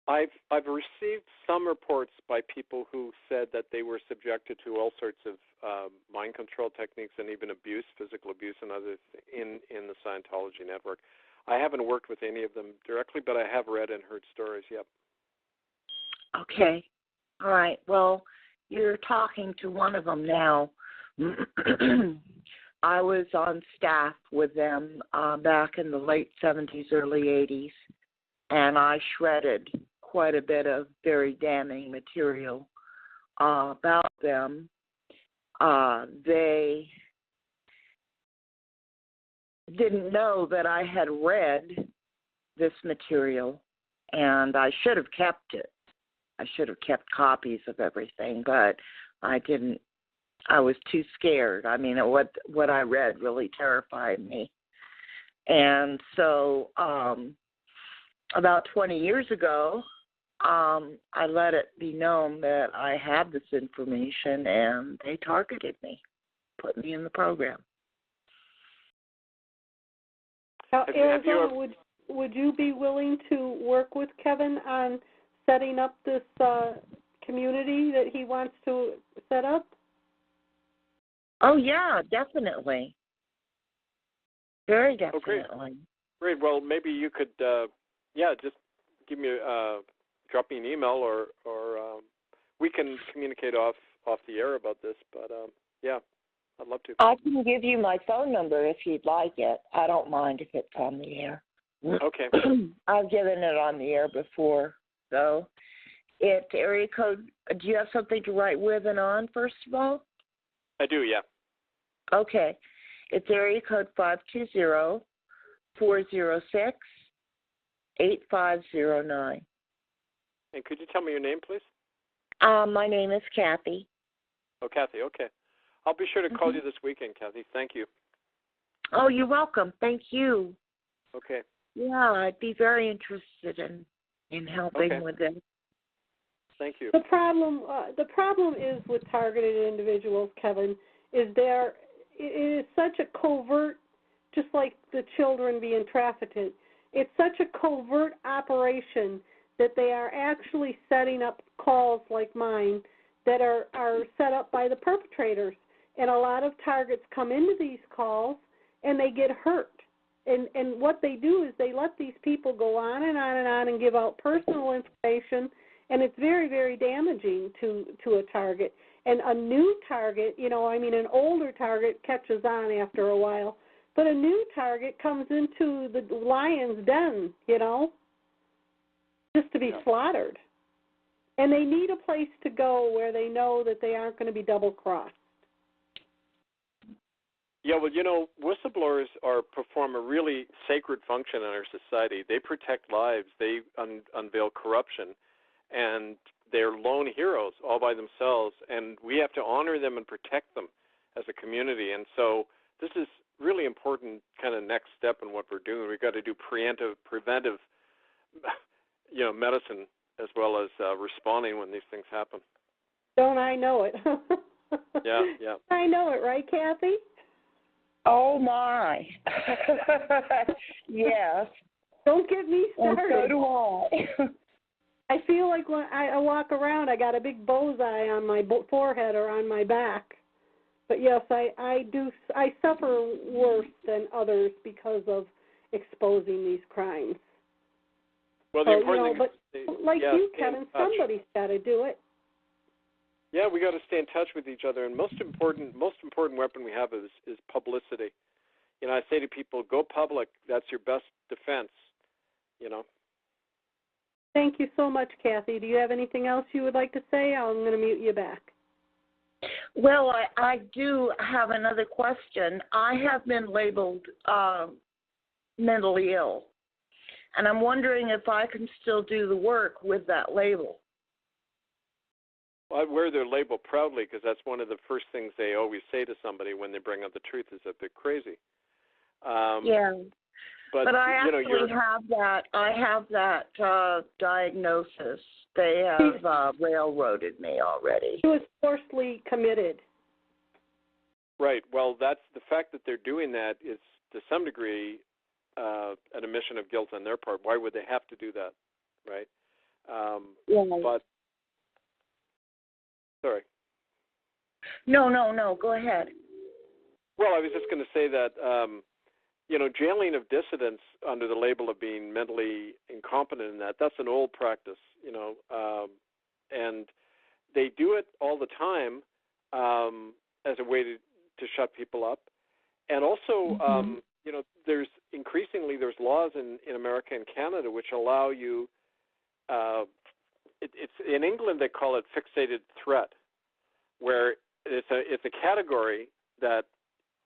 I've received some reports by people who said that they were subjected to all sorts of mind control techniques and even abuse, physical abuse, and others in the Scientology network. I haven't worked with any of them directly, but I have read and heard stories. Yep. Okay. All right. Well, you're talking to one of them now. I was on staff with them back in the late 70s, early 80s, and I shredded quite a bit of very damning material about them. They didn't know that I had read this material, and I should have kept it. I should have kept copies of everything, but I didn't. I was too scared. I mean, what I read really terrified me. And so about 20 years ago, I let it be known that I had this information, and they targeted me, put me in the program. Now, Arizona, would you be willing to work with Kevin on setting up this community that he wants to set up? Oh, yeah, definitely. Very definitely. Oh, great. Well, maybe you could, just give me, drop me an email, or we can communicate off the air about this. But yeah. I'd love to. I can give you my phone number if you'd like it. I don't mind if it's on the air. Okay. I've given it on the air before. So it's area code. Do you have something to write with and on, first of all? I do, yeah. Okay. It's area code 520-406-8509. And could you tell me your name, please? My name is Kathy. Oh, Kathy, okay. I'll be sure to call you this weekend, Kathy. Thank you. Oh, you're welcome. Thank you. Okay. Yeah, I'd be very interested in helping with this. Thank you. The problem is with targeted individuals, Kevin, is it is such a covert, just like the children being trafficked. It's such a covert operation that they are actually setting up calls like mine that are set up by the perpetrators. And a lot of targets come into these calls and they get hurt. And what they do is they let these people go on and on and on and give out personal information, and it's very, very damaging to a target. And a new target, an older target catches on after a while, but a new target comes into the lion's den, just to be slaughtered. And they need a place to go where they know that they aren't going to be double-crossed. Yeah, well, whistleblowers perform a really sacred function in our society. They protect lives. They unveil corruption. And they're lone heroes all by themselves. And we have to honor them and protect them as a community. And so this is really important kind of next step in what we're doing. We've got to do preventive, medicine as well as responding when these things happen. Don't I know it? Yeah. I know it, right, Kathy? Oh, my. Yes. Don't get me started. And so do I. I feel like when I walk around, I got a big bullseye on my forehead or on my back. But, yes, I suffer worse than others because of exposing these crimes. Well, the important thing is, like you, Kevin, somebody's got to do it. Yeah, we got to stay in touch with each other, and most important weapon we have is publicity. I say to people, go public. That's your best defense. Thank you so much, Kathy. Do you have anything else you would like to say? I'm going to mute you back. Well, I do have another question. I have been labeled mentally ill, and I'm wondering if I can still do the work with that label. Well, I wear their label proudly because that's one of the first things they always say to somebody when they bring out the truth is that they're crazy. Yeah. But I actually have that. I have that diagnosis. They have railroaded me already. He was forcibly committed. Right. Well, that's the fact that they're doing that is to some degree an admission of guilt on their part. Why would they have to do that? Right. But sorry. No. Go ahead. Well, I was just going to say that, jailing of dissidents under the label of being mentally incompetent in that's an old practice, and they do it all the time as a way to shut people up. And also, there's laws in America and Canada which allow you, it's in England they call it fixated threat, where it's a category that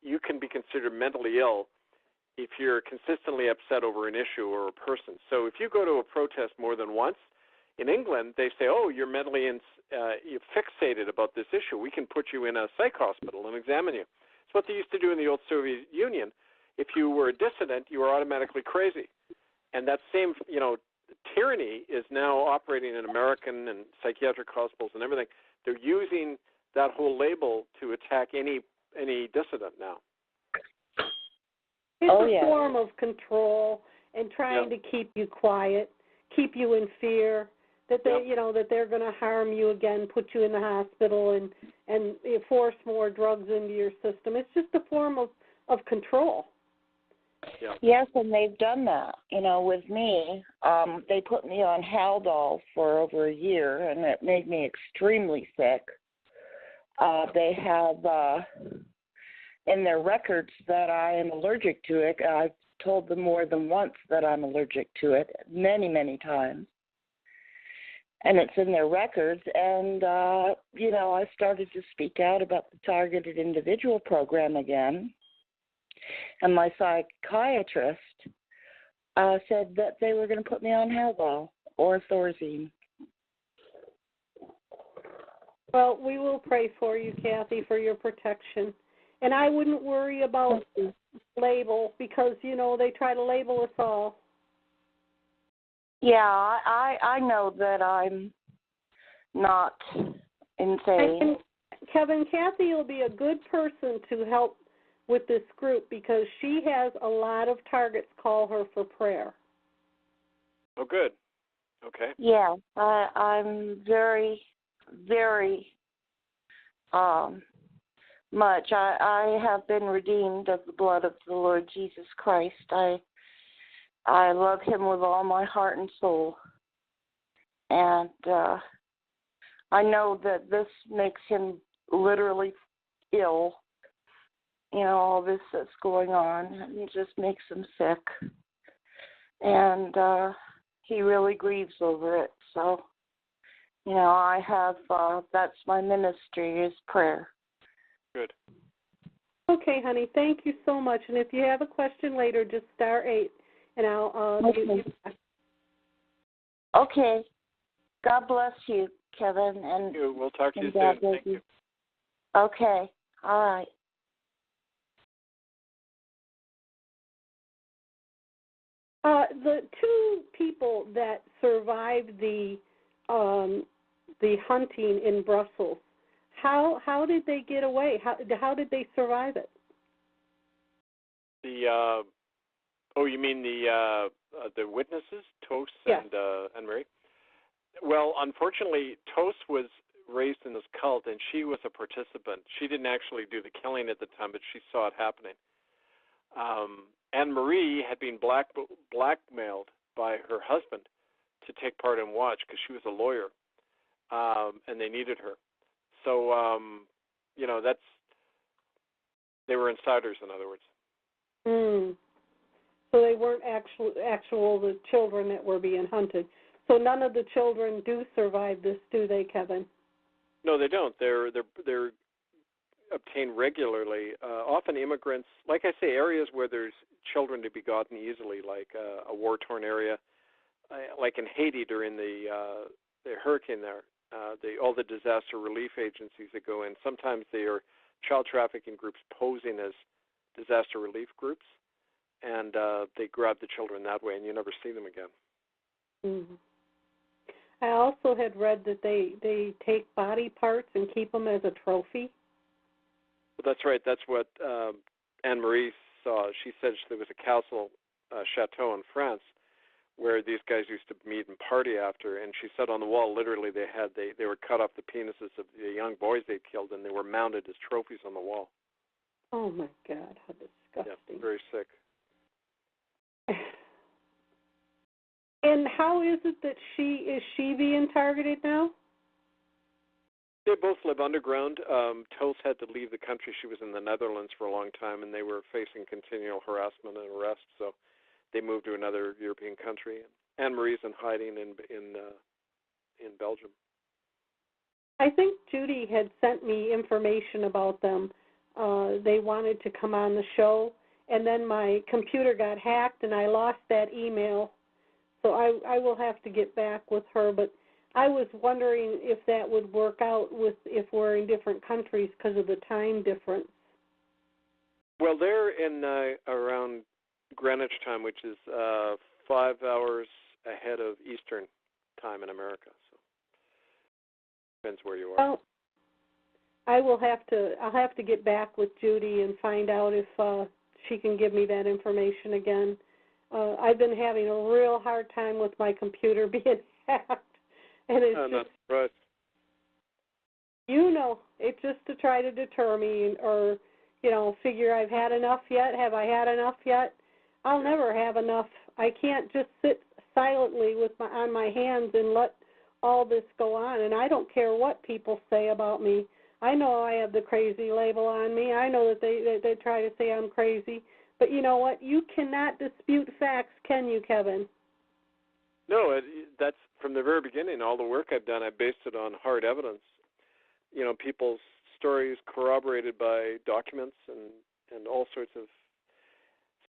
you can be considered mentally ill if you're consistently upset over an issue or a person. So if you go to a protest more than once, in England they say, oh, you're mentally you're fixated about this issue. We can put you in a psych hospital and examine you. It's what they used to do in the old Soviet Union. If you were a dissident, you were automatically crazy. And that same, tyranny is now operating in American and psychiatric hospitals and everything. They're using that whole label to attack any dissident now. It's a form of control and trying to keep you quiet, keep you in fear that they, that they're going to harm you again, put you in the hospital, and force more drugs into your system. It's just a form of control. Yeah. Yes, and they've done that. With me, they put me on Haldol for over a year, and it made me extremely sick. They have in their records that I am allergic to it. I've told them more than once that I'm allergic to it, many, many times. And it's in their records. And, I started to speak out about the targeted individual program again. And my psychiatrist said that they were going to put me on Haldol or Thorazine. Well, we will pray for you, Kathy, for your protection. And I wouldn't worry about label because, they try to label us all. Yeah, I know that I'm not insane. And Kevin, Kathy will be a good person to help with this group because she has a lot of targets call her for prayer. Oh, good. Okay. Yeah, I'm very, very much. I have been redeemed of the blood of the Lord Jesus Christ. I love him with all my heart and soul. And I know that this makes him literally ill. All this that's going on. It just makes him sick. And he really grieves over it. So, I have, that's my ministry is prayer. Good. Okay, honey, thank you so much. And if you have a question later, just *8. And I'll give you back. Okay. God bless you, Kevin. And we'll talk to you soon. Thank you. Okay. All right. The two people that survived the hunting in Brussels, how did they get away? How did they survive it? You mean the witnesses, Tos Yes. and Marie? Well, unfortunately, Tos was raised in this cult, and she was a participant. She didn't actually do the killing at the time, but she saw it happening. Anne Marie had been blackmailed by her husband to take part and watch because she was a lawyer, and they needed her. So, they were insiders, in other words. So they weren't actual the children that were being hunted. So none of the children do survive this, do they, Kevin? No, they don't. They're obtained regularly. Often immigrants, like I say, areas where there's children to be gotten easily, like a war-torn area, like in Haiti during the hurricane there. All the disaster relief agencies that go in, sometimes they are child trafficking groups posing as disaster relief groups, and they grab the children that way, and you never see them again. Mm-hmm. I also had read that they take body parts and keep them as a trophy. Well, that's right. That's what Anne-Marie saw. She said there was a castle chateau in France where these guys used to meet and party after, and she said on the wall, literally, they were cut off the penises of the young boys they killed, and they were mounted as trophies on the wall. Oh, my God, how disgusting. Yeah, very sick. And how is it that she being targeted now? They both live underground. Tos had to leave the country. She was in the Netherlands for a long time, and they were facing continual harassment and arrest, so they moved to another European country. Anne-Marie's in hiding in Belgium. I think Judy had sent me information about them. They wanted to come on the show, and then my computer got hacked, and I lost that email. So I will have to get back with her, but I was wondering if that would work out if we're in different countries because of the time difference. Well, they're in around Greenwich time, which is 5 hours ahead of Eastern time in America. So depends where you are. Well, I'll have to get back with Judy and find out if she can give me that information again. I've been having a real hard time with my computer being hacked, and it's not surprised. It's just to try to deter me or, figure I've had enough yet. Have I had enough yet? I'll never have enough. I can't just sit silently on my hands and let all this go on, and I don't care what people say about me. I know I have the crazy label on me. I know that they try to say I'm crazy. But you know what? You cannot dispute facts, can you, Kevin? No, that's from the very beginning. All the work I've done, I based it on hard evidence. You know, people's stories corroborated by documents and all sorts of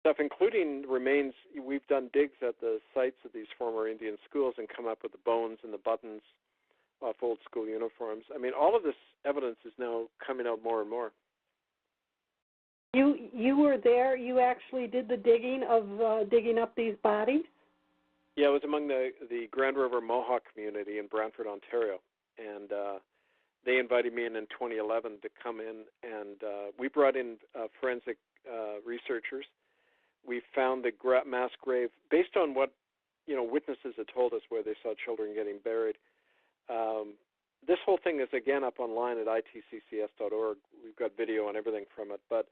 stuff, including remains. We've done digs at the sites of these former Indian schools and come up with the bones and the buttons off old school uniforms. I mean, all of this evidence is now coming out more and more. You were there. You actually did the digging of digging up these bodies? Yeah, it was among the Grand River Mohawk community in Brantford, Ontario, and they invited me in 2011 to come in, and we brought in forensic researchers. We found the mass grave based on what witnesses had told us where they saw children getting buried. This whole thing is again up online at itccs.org. We've got video and everything from it, but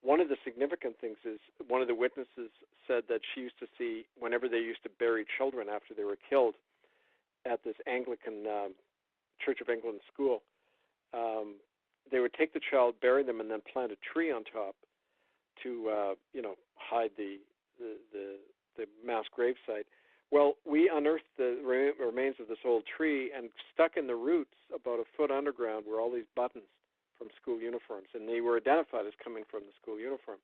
one of the significant things is one of the witnesses said that she used to see, whenever they used to bury children after they were killed at this Anglican Church of England school, they would take the child, bury them, and then plant a tree on top to hide the mass grave site. Well, we unearthed the remains of this old tree, and stuck in the roots about a foot underground were all these buttons from school uniforms, and they were identified as coming from the school uniform,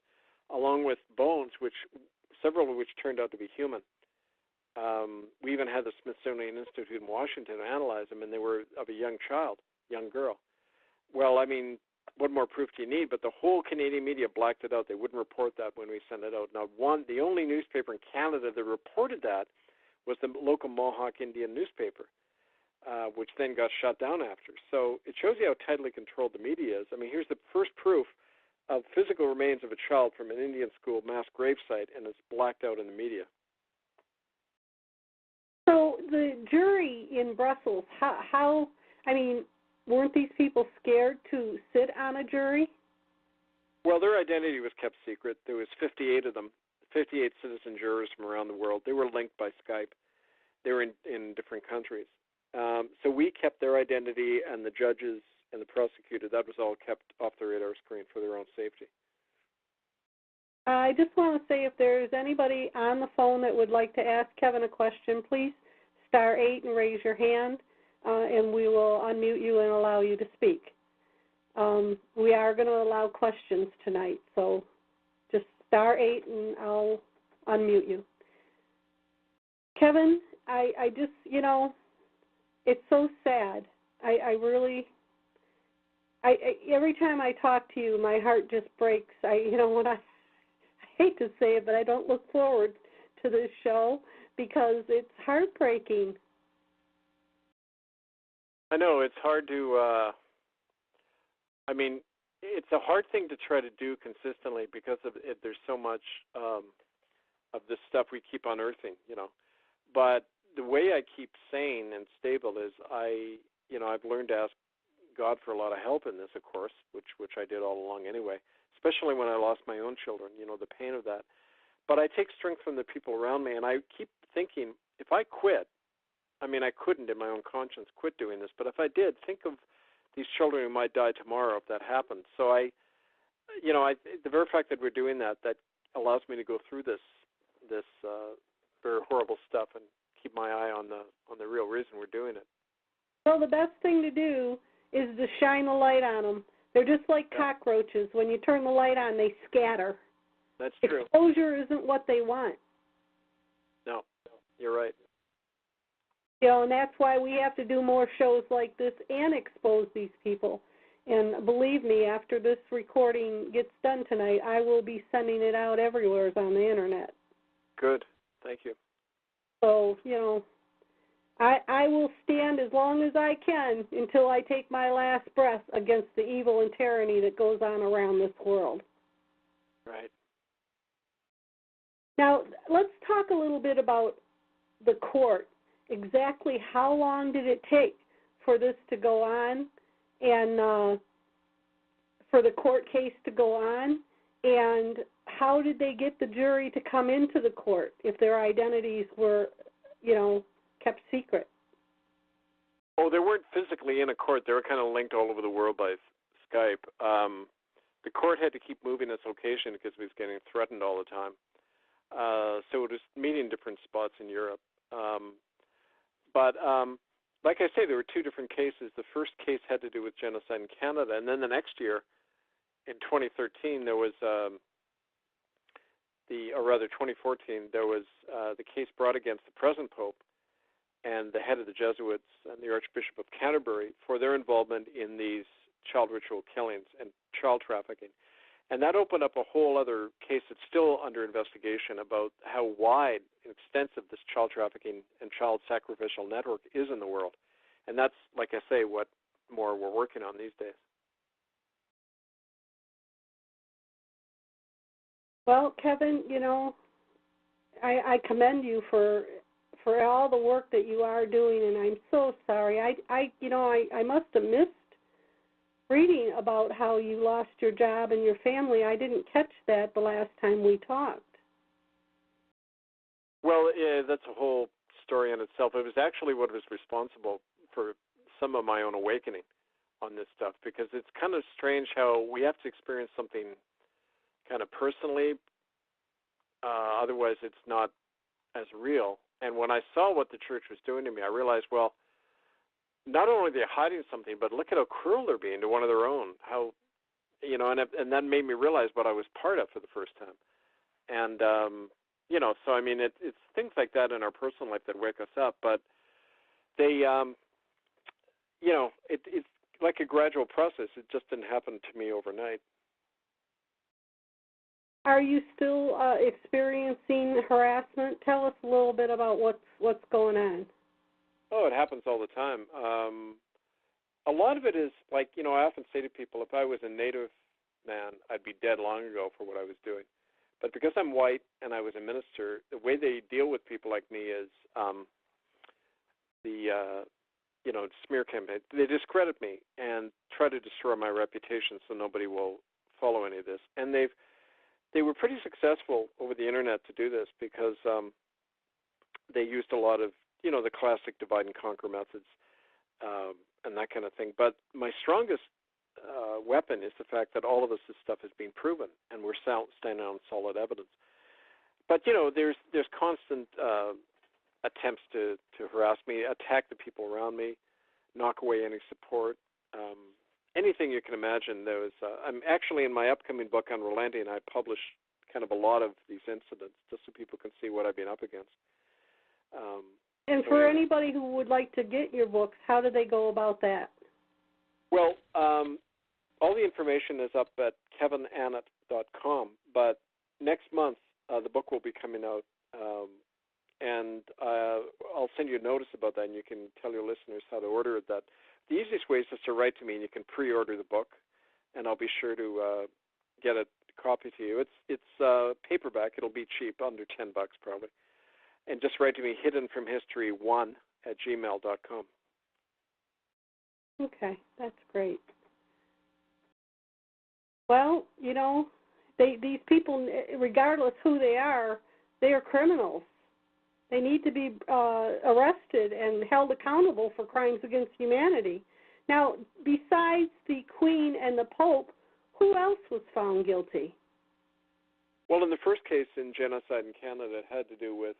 along with bones, several of which turned out to be human. We even had the Smithsonian Institute in Washington analyze them, and they were of a young girl. Well, I mean, what more proof do you need? But the whole Canadian media blacked it out. They wouldn't report that when we sent it out. Now, the only newspaper in Canada that reported that was the local Mohawk Indian newspaper, which then got shut down after. So it shows you how tightly controlled the media is. I mean, here's the first proof of physical remains of a child from an Indian school mass gravesite, and it's blacked out in the media. So the jury in Brussels, how I mean, weren't these people scared to sit on a jury? Well, their identity was kept secret. There was 58 of them, 58 citizen jurors from around the world. They were linked by Skype. They were in different countries. So we kept their identity, and the judges and the prosecutor, that was all kept off the radar screen for their own safety. I just want to say, if there's anybody on the phone that would like to ask Kevin a question, please *8 and raise your hand, and we will unmute you and allow you to speak. We are going to allow questions tonight, so just *8 and I'll unmute you. Kevin, I just, it's so sad. I really, every time I talk to you, my heart just breaks. I hate to say it, but I don't look forward to this show because it's heartbreaking. I know, it's hard to, it's a hard thing to try to do consistently because of it, there's so much of this stuff we keep unearthing, But the way I keep sane and stable is I've learned to ask God for a lot of help in this, of course, which I did all along anyway, especially when I lost my own children, the pain of that. But I take strength from the people around me, and I keep thinking, if I quit, I couldn't in my own conscience quit doing this, but if I did, think of these children who might die tomorrow if that happened. So the very fact that we're doing that allows me to go through this very horrible stuff and keep my eye on the real reason we're doing it. Well, the best thing to do is to shine a light on them. They're just like cockroaches. When you turn the light on, they scatter. That's true. Exposure isn't what they want. No, you're right. And that's why we have to do more shows like this and expose these people. And believe me, after this recording gets done tonight, I will be sending it out everywhere on the Internet. Good. Thank you. So, I will stand as long as I can until I take my last breath against the evil and tyranny that goes on around this world. Right. Now, let's talk a little bit about the court. Exactly how long did it take for this to go on and for the court case to go on? And how did they get the jury to come into the court if their identities were, kept secret? Oh, they weren't physically in a court. They were kind of linked all over the world by Skype. The court had to keep moving its location because he was getting threatened all the time. So it was meeting different spots in Europe. But like I say, there were two different cases. The first case had to do with genocide in Canada, and then the next year, in 2013, there was 2014, there was the case brought against the present Pope and the head of the Jesuits and the Archbishop of Canterbury for their involvement in these child ritual killings and child trafficking. And that opened up a whole other case that's still under investigation about how wide and extensive this child trafficking and child sacrificial network is in the world. And that's, like I say, what more we're working on these days. Well, Kevin, you know, I commend you for all the work that you are doing, and I'm so sorry. I must have missed reading about how you lost your job and your family. I didn't catch that the last time we talked. Well, that's a whole story in itself. It was actually what was responsible for some of my own awakening on this stuff, because it's kind of strange how we have to experience something kind of personally, otherwise it's not as real. And when I saw what the church was doing to me, I realized, well, not only are they hiding something, but look at how cruel they're being to one of their own. How, you know, and that made me realize what I was part of for the first time. And you know, so I mean, it's things like that in our personal life that wake us up. But they, you know, it's like a gradual process. It just didn't happen to me overnight. Are you still experiencing harassment? Tell us a little bit about what's going on. Oh, it happens all the time. A lot of it is like, you know, I often say to people, if I was a Native man, I'd be dead long ago for what I was doing. But because I'm white and I was a minister, the way they deal with people like me is you know, smear campaign. They discredit me and try to destroy my reputation so nobody will follow any of this. And they were pretty successful over the internet to do this because they used a lot of, you know, the classic divide and conquer methods and that kind of thing. But my strongest weapon is the fact that all of this stuff has been proven, and we're standing on solid evidence. But, you know, there's constant attempts to harass me, attack the people around me, knock away any support, anything you can imagine. There was, I'm actually in my upcoming book on relenting, I publish kind of a lot of these incidents just so people can see what I've been up against. And for anybody who would like to get your books, how do they go about that? Well, all the information is up at kevinannett.com, but next month the book will be coming out, and I'll send you a notice about that, and you can tell your listeners how to order it. That the easiest way is just to write to me, and you can pre-order the book, and I'll be sure to get a copy to you. It's paperback. It'll be cheap, under $10 probably. And just write to me, hiddenfromhistory1@gmail.com. Okay, that's great. Well, you know, these people, regardless who they are criminals. They need to be arrested and held accountable for crimes against humanity. Now, besides the Queen and the Pope, who else was found guilty? Well, in the first case in genocide in Canada, it had to do with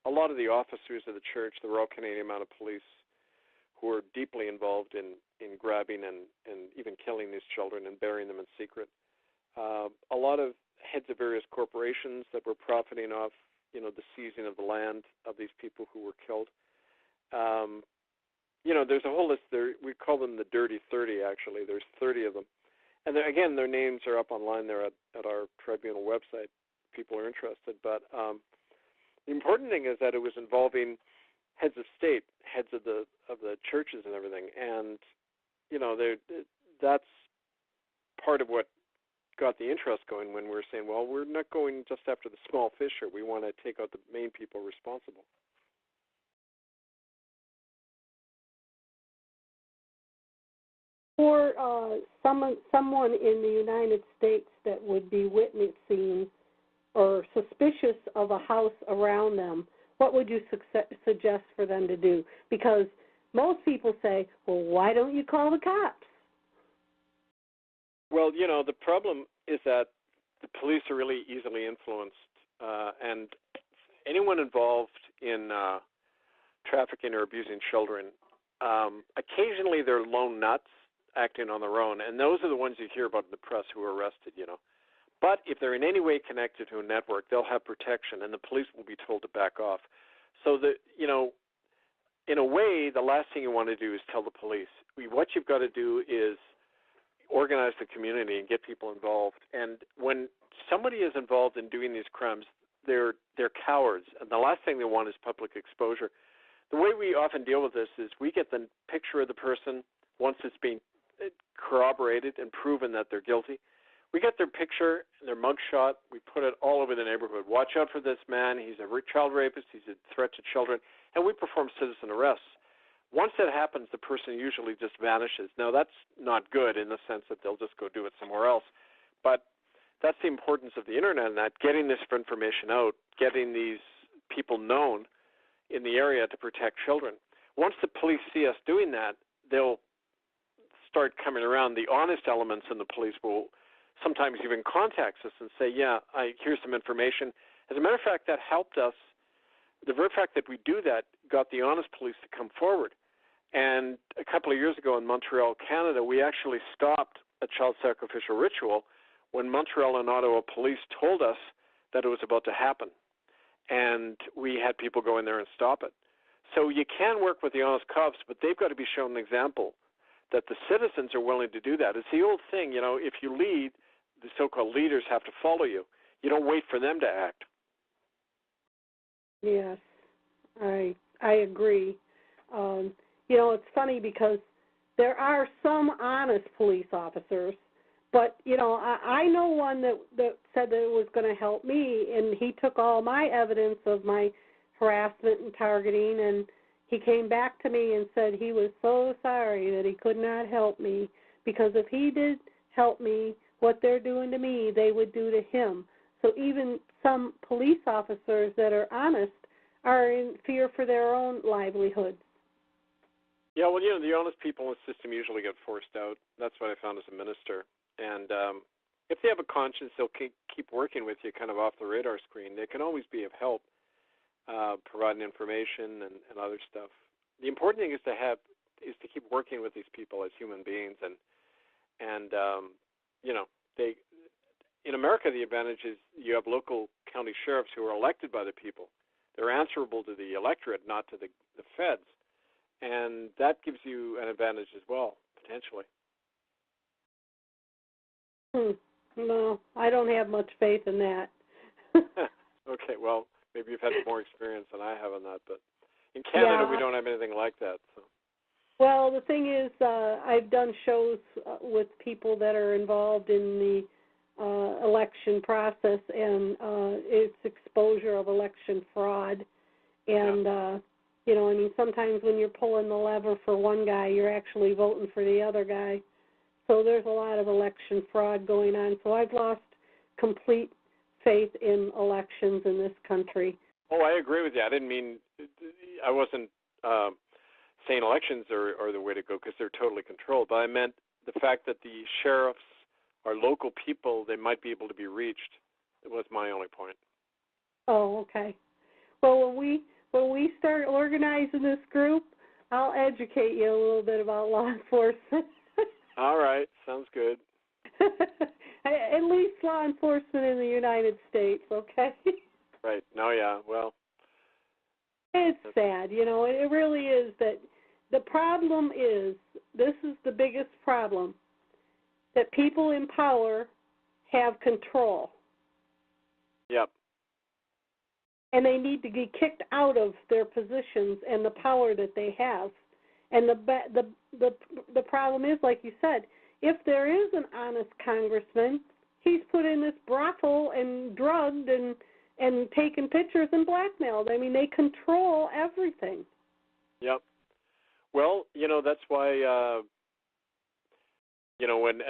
a lot of the officers of the church, the Royal Canadian Mounted Police, who were deeply involved in grabbing and even killing these children and burying them in secret. A lot of heads of various corporations that were profiting off, you know, the seizing of the land of these people who were killed. You know, there's a whole list there. We call them the Dirty 30, actually. There's 30 of them. And again, their names are up online there at our tribunal website if people are interested. But the important thing is that it was involving heads of state, heads of the churches and everything. And, you know, that's part of what got the interest going when we were saying, well, we're not going just after the small fish here. We want to take out the main people responsible. For someone in the United States that would be witnessing or suspicious of a house around them, what would you suggest for them to do? Because most people say, well, why don't you call the cops? Well, the problem is that the police are really easily influenced, and anyone involved in trafficking or abusing children, occasionally they're lone nuts acting on their own, and those are the ones you hear about in the press who are arrested, But if they're in any way connected to a network, they'll have protection, and the police will be told to back off. So that, in a way, the last thing you want to do is tell the police. What you've got to do is organize the community and get people involved. And when somebody is involved in doing these crimes, they're cowards, and the last thing they want is public exposure. The way we often deal with this is we get the picture of the person once it's been corroborated and proven that they're guilty. We get their picture, their mugshot. We put it all over the neighborhood. Watch out for this man. He's a child rapist. He's a threat to children. And we perform citizen arrests. Once that happens, the person usually just vanishes. Now, that's not good in the sense that they'll just go do it somewhere else. But that's the importance of the Internet and that, getting this information out, getting these people known in the area to protect children. Once the police see us doing that, they'll start coming around. The honest elements in the police will sometimes even contact us and say, yeah, here's some information. As a matter of fact, that helped us. The very fact that we do that got the honest police to come forward. And a couple of years ago in Montreal, Canada, we actually stopped a child sacrificial ritual when Montreal and Ottawa police told us that it was about to happen. And we had people go in there and stop it. So you can work with the honest cops, but they've got to be shown an example that the citizens are willing to do that. It's the old thing, if you lead, the so-called leaders have to follow you. You don't wait for them to act. Yes, I agree. It's funny because there are some honest police officers, but, I know one that said that it was going to help me, and he took all my evidence of my harassment and targeting, and he came back to me and said he was so sorry that he could not help me, because if he did help me, what they're doing to me, they would do to him. So even some police officers that are honest are in fear for their own livelihoods. Yeah, well, the honest people in the system usually get forced out. That's what I found as a minister. And if they have a conscience, they'll keep working with you kind of off the radar screen. They can always be of help, providing information and other stuff. The important thing is to keep working with these people as human beings. And they, in America, the advantage is you have local county sheriffs who are elected by the people. They're answerable to the electorate, not to the feds. And that gives you an advantage as well, potentially. No, I don't have much faith in that. Okay, well, maybe you've had more experience than I have on that, but in Canada we don't have anything like that. So. Well, the thing is, I've done shows with people that are involved in the election process, and it's exposure of election fraud. And, sometimes when you're pulling the lever for one guy, you're actually voting for the other guy. So there's a lot of election fraud going on. So I've lost complete faith in elections in this country. Oh, I agree with you. I wasn't saying elections are the way to go because they're totally controlled, but I meant the fact that the sheriffs are local people, they might be able to be reached. It was my only point. Oh, okay. Well, when we start organizing this group, I'll educate you a little bit about law enforcement. All right, sounds good. At least law enforcement in the United States, okay? Right. No, yeah, well. It's sad, it really is that the problem is, this is the biggest problem, that people in power have control. Yep. And they need to be kicked out of their positions and the power that they have. And the problem is, like you said, if there is an honest congressman, he's put in this brothel and drugged and taken pictures and blackmailed. I mean, they control everything. Yep. Well, that's why, when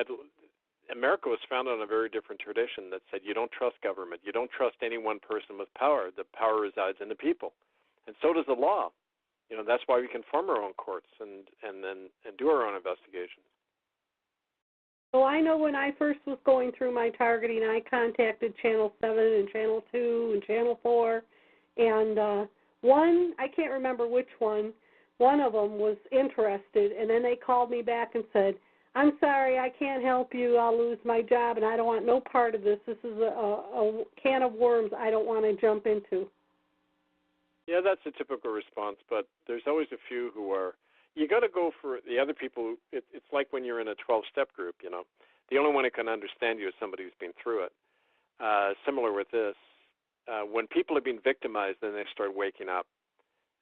America was founded on a very different tradition that said you don't trust government. You don't trust any one person with power. The power resides in the people. And so does the law. That's why we can form our own courts and do our own investigations. So I know when I first was going through my targeting, I contacted Channel 7 and Channel 2 and Channel 4, and one, I can't remember which one of them was interested, and then they called me back and said, I'm sorry, I can't help you, I'll lose my job, and I don't want no part of this. This is a can of worms I don't want to jump into. Yeah, that's a typical response, but there's always a few who are, you got to go for the other people. It's like when you're in a 12-step group, you know. The only one who can understand you is somebody who's been through it. Similar with this, when people have been victimized, then they start waking up.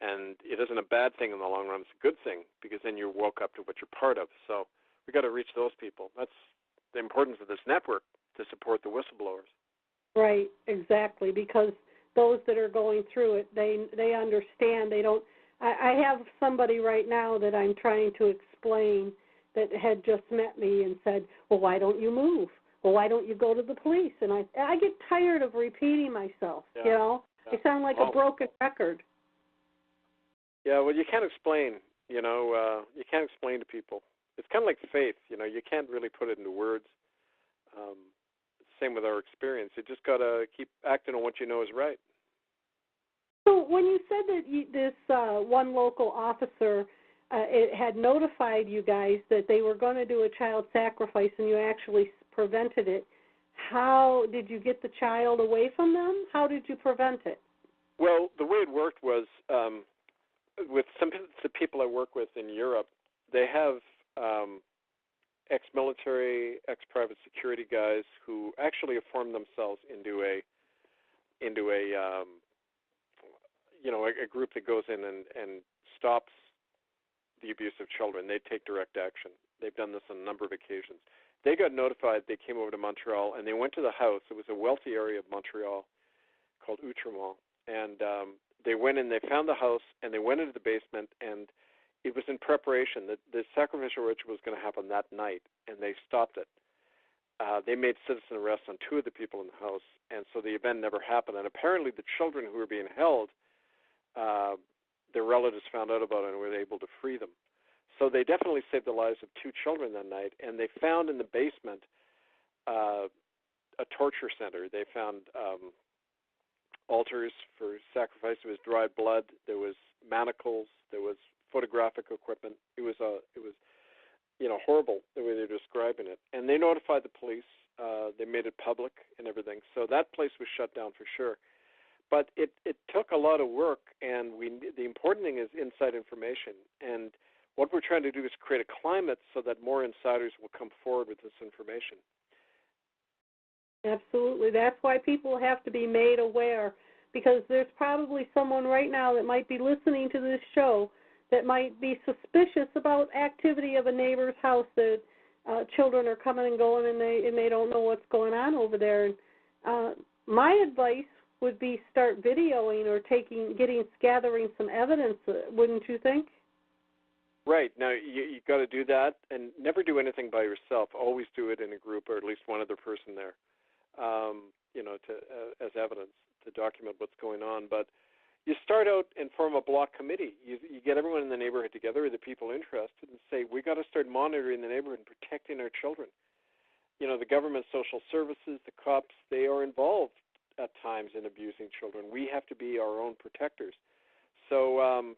And it isn't a bad thing in the long run. It's a good thing because then you're woke up to what you're part of. So we got to reach those people. That's the importance of this network, to support the whistleblowers. Right, exactly, because those that are going through it, they understand. They don't. I have somebody right now that I'm trying to explain that had just met me and said, well, why don't you move? Well, why don't you go to the police? And I get tired of repeating myself, you know. I sound like a broken record. Yeah, well, you can't explain, you know. You can't explain to people. It's kind of like faith, you know. You can't really put it into words. Same with our experience. You just got to keep acting on what you know is right. So when you said that this one local officer it had notified you guys that they were going to do a child sacrifice and you actually prevented it, how did you get the child away from them? How did you prevent it? Well, the way it worked was with some of the people I work with in Europe, they have ex-military, ex-private security guys who actually have formed themselves into a group that goes in and stops the abuse of children. They take direct action. They've done this on a number of occasions. They got notified. They came over to Montreal, and they went to the house. It was a wealthy area of Montreal called Outremont. And they went in, they found the house, and they went into the basement, and it was in preparation. The sacrificial ritual was going to happen that night, and they stopped it. They made citizen arrests on 2 of the people in the house, and so the event never happened. And apparently the children who were being held, their relatives found out about it and were able to free them. So they definitely saved the lives of 2 children that night, and they found in the basement a torture center. They found altars for sacrifice. There was dried blood. There was manacles. There was photographic equipment. It was horrible the way they're describing it. And they notified the police. They made it public and everything. So that place was shut down for sure. But it took a lot of work, and the important thing is inside information. And what we're trying to do is create a climate so that more insiders will come forward with this information. Absolutely. That's why people have to be made aware, because there's probably someone right now that might be listening to this show that might be suspicious about activity of a neighbor's house, that children are coming and going and they don't know what's going on over there. And my advice would be start videoing or gathering some evidence, wouldn't you think? Right. Now, you got to do that, and never do anything by yourself. Always do it in a group or at least one other person there, as evidence to document what's going on. But you start out and form a block committee. You get everyone in the neighborhood together, the people interested, and say, we got to start monitoring the neighborhood and protecting our children. You know, the government, social services, the cops, they are involved at times in abusing children. We have to be our own protectors. So,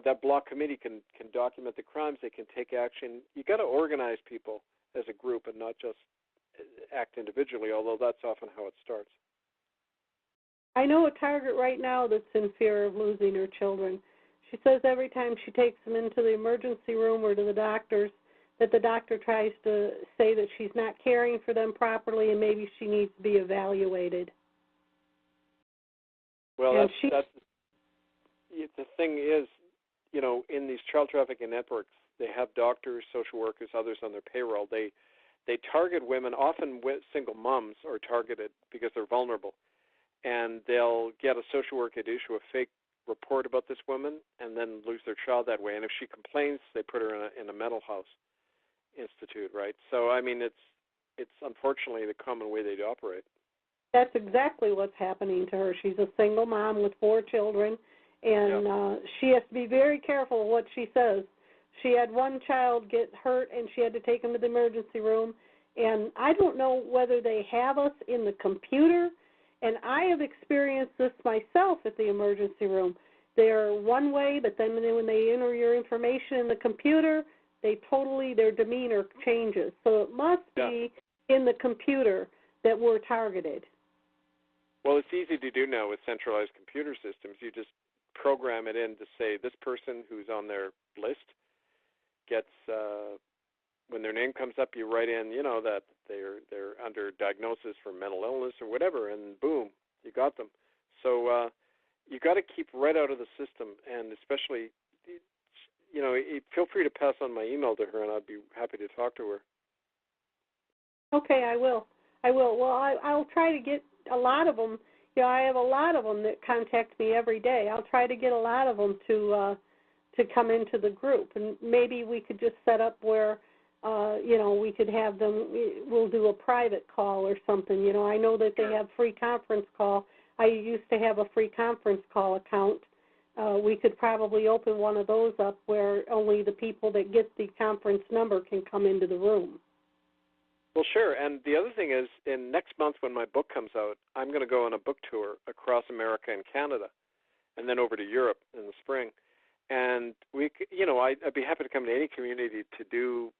that block committee can document the crimes. They can take action. You got to organize people as a group and not just act individually, although that's often how it starts. I know a target right now that's in fear of losing her children. She says every time she takes them into the emergency room or to the doctors, that the doctor tries to say that she's not caring for them properly and maybe she needs to be evaluated. Well, the thing is, in these child trafficking networks, they have doctors, social workers, others on their payroll. They target women. Often single moms are targeted because they're vulnerable. And they'll get a social worker to issue a fake report about this woman and then lose their child that way. And if she complains, they put her in a mental health institute, right? So, I mean, it's unfortunately the common way they operate. That's exactly what's happening to her. She's a single mom with 4 children, and she has to be very careful of what she says. She had one child get hurt, and she had to take him to the emergency room, And I don't know whether they have us in the computer, and I have experienced this myself at the emergency room. They're one way, but then when they enter your information in the computer, their demeanor changes. So it must be in the computer that we're targeted. Well, it's easy to do now with centralized computer systems. You just program it in to say this person who's on their list gets, when their name comes up, you write in, that they're under diagnosis for mental illness or whatever, and boom, you got them. So you got to keep right out of the system, and especially, feel free to pass on my email to her, and I'd be happy to talk to her. Okay, I will. Well, I'll try to get a lot of them. I have a lot of them that contact me every day. I'll try to get a lot of them to come into the group, and maybe we could just set up where, we could have them. We'll do a private call or something. I know that they have free conference call. I used to have a free conference call account. We could probably open one of those up where only the people that get the conference number can come into the room. Well, sure. And the other thing is, in next month when my book comes out, I'm going to go on a book tour across America and Canada, and then over to Europe in the spring. And I'd be happy to come to any community to do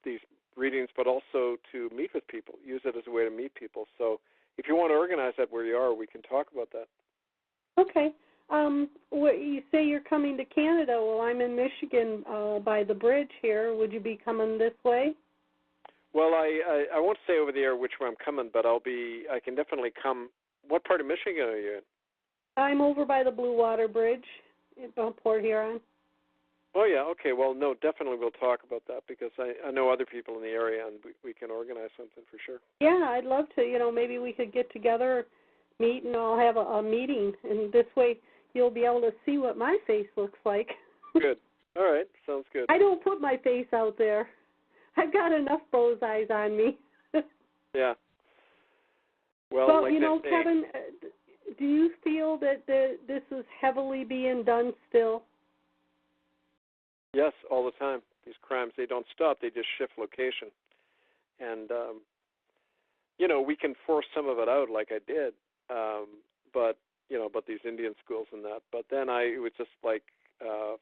these readings, but also to meet with people, use it as a way to meet people. So if you want to organize that where you are, we can talk about that. Okay. You say you're coming to Canada. Well, I'm in Michigan by the bridge here. Would you be coming this way? Well, I won't say over the air which way I'm coming, but I can definitely come. What part of Michigan are you in? I'm over by the Blue Water Bridge in Port Huron. Oh, yeah, okay. Well, no, definitely we'll talk about that because I know other people in the area, and we can organize something for sure. Yeah, I'd love to. Maybe we could get together, meet, and I'll have a meeting, and this way you'll be able to see what my face looks like. Good. All right, sounds good. I don't put my face out there. I've got enough Bozais on me. Yeah. Well, like Kevin, do you feel that this is heavily being done still? Yes, all the time. These crimes, they don't stop. They just shift location. And, we can force some of it out like I did, but these Indian schools and that. But then it was just like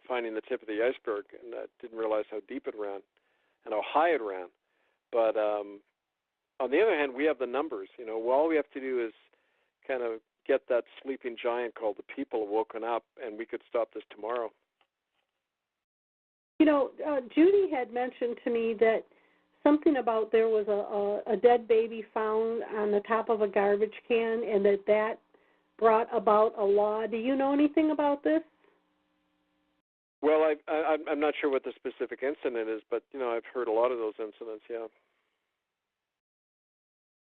finding the tip of the iceberg, and I didn't realize how deep it ran and how high it ran. But on the other hand, we have the numbers. All we have to do is kind of get that sleeping giant called the people woken up, and we could stop this tomorrow. Judy had mentioned to me that something about there was a dead baby found on the top of a garbage can, and that brought about a law. Do you know anything about this? Well, I'm not sure what the specific incident is, but, I've heard a lot of those incidents, yeah.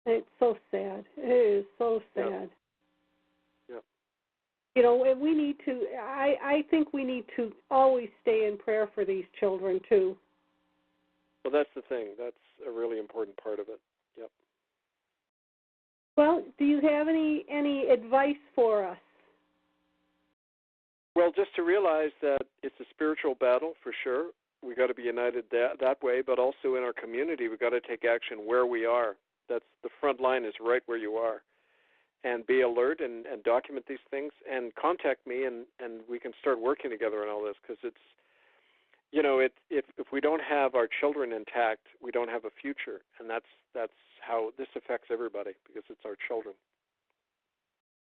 It's so sad. It is so sad. Yeah. We need to, I think we need to always stay in prayer for these children, too. Well, that's the thing. That's a really important part of it. Yep. Well, do you have any advice for us? Well, just to realize that it's a spiritual battle, for sure. We've got to be united that way, but also in our community, we've got to take action where we are. That's the front line is right where you are. And be alert and document these things and contact me, and we can start working together on all this, because it's, if we don't have our children intact, we don't have a future, and that's how this affects everybody, because it's our children.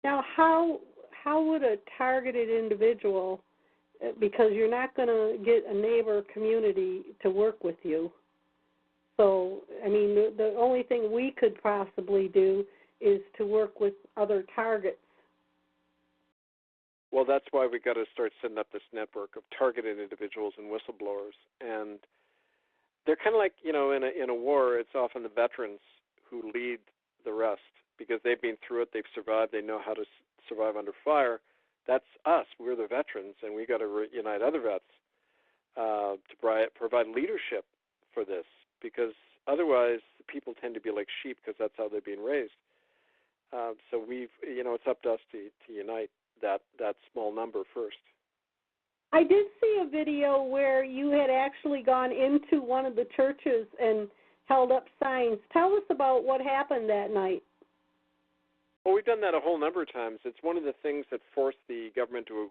Now, how would a targeted individual, because you're not going to get a neighbor community to work with you, so, the only thing we could possibly do is to work with other targets. Well, that's why we got to start setting up this network of targeted individuals and whistleblowers. And they're kind of like, in a war, it's often the veterans who lead the rest, because they've been through it, they've survived, they know how to survive under fire. That's us. We're the veterans, and we got to unite other vets to provide leadership for this, because otherwise the people tend to be like sheep, because that's how they're being raised. So it's up to us to unite that small number first. I did see a video where you had actually gone into one of the churches and held up signs. Tell us about what happened that night. Well, we've done that a whole number of times. It's one of the things that forced the government to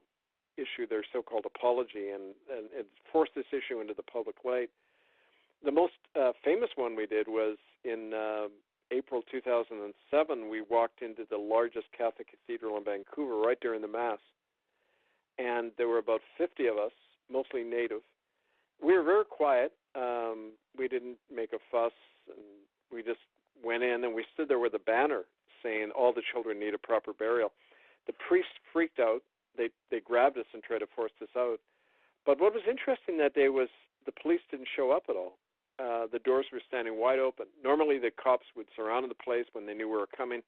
issue their so-called apology, and it forced this issue into the public light. The most famous one we did was in April 2007. We walked into the largest Catholic cathedral in Vancouver right during the Mass, and there were about 50 of us, mostly Native. We were very quiet. We didn't make a fuss, and we just went in, and we stood there with a banner saying all the children need a proper burial. The priest freaked out. They grabbed us and tried to force us out. But what was interesting that day was the police didn't show up at all. The doors were standing wide open. Normally the cops would surround the place when they knew we were coming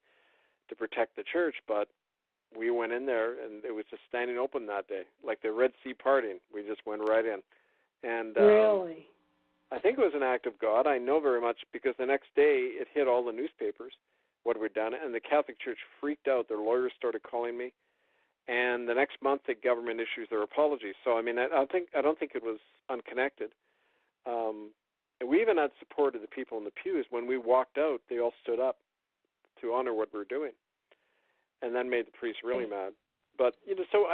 to protect the church, but we went in there and it was just standing open that day, like the Red Sea parting. We just went right in. And really? I think it was an act of God. I know very much because the next day it hit all the newspapers what we'd done, and the Catholic Church freaked out. Their lawyers started calling me, and the next month the government issues their apology. So I mean, I don't think it was unconnected. And we even had support of the people in the pews. When we walked out, they all stood up to honor what we were doing, and that made the priest really mad. But so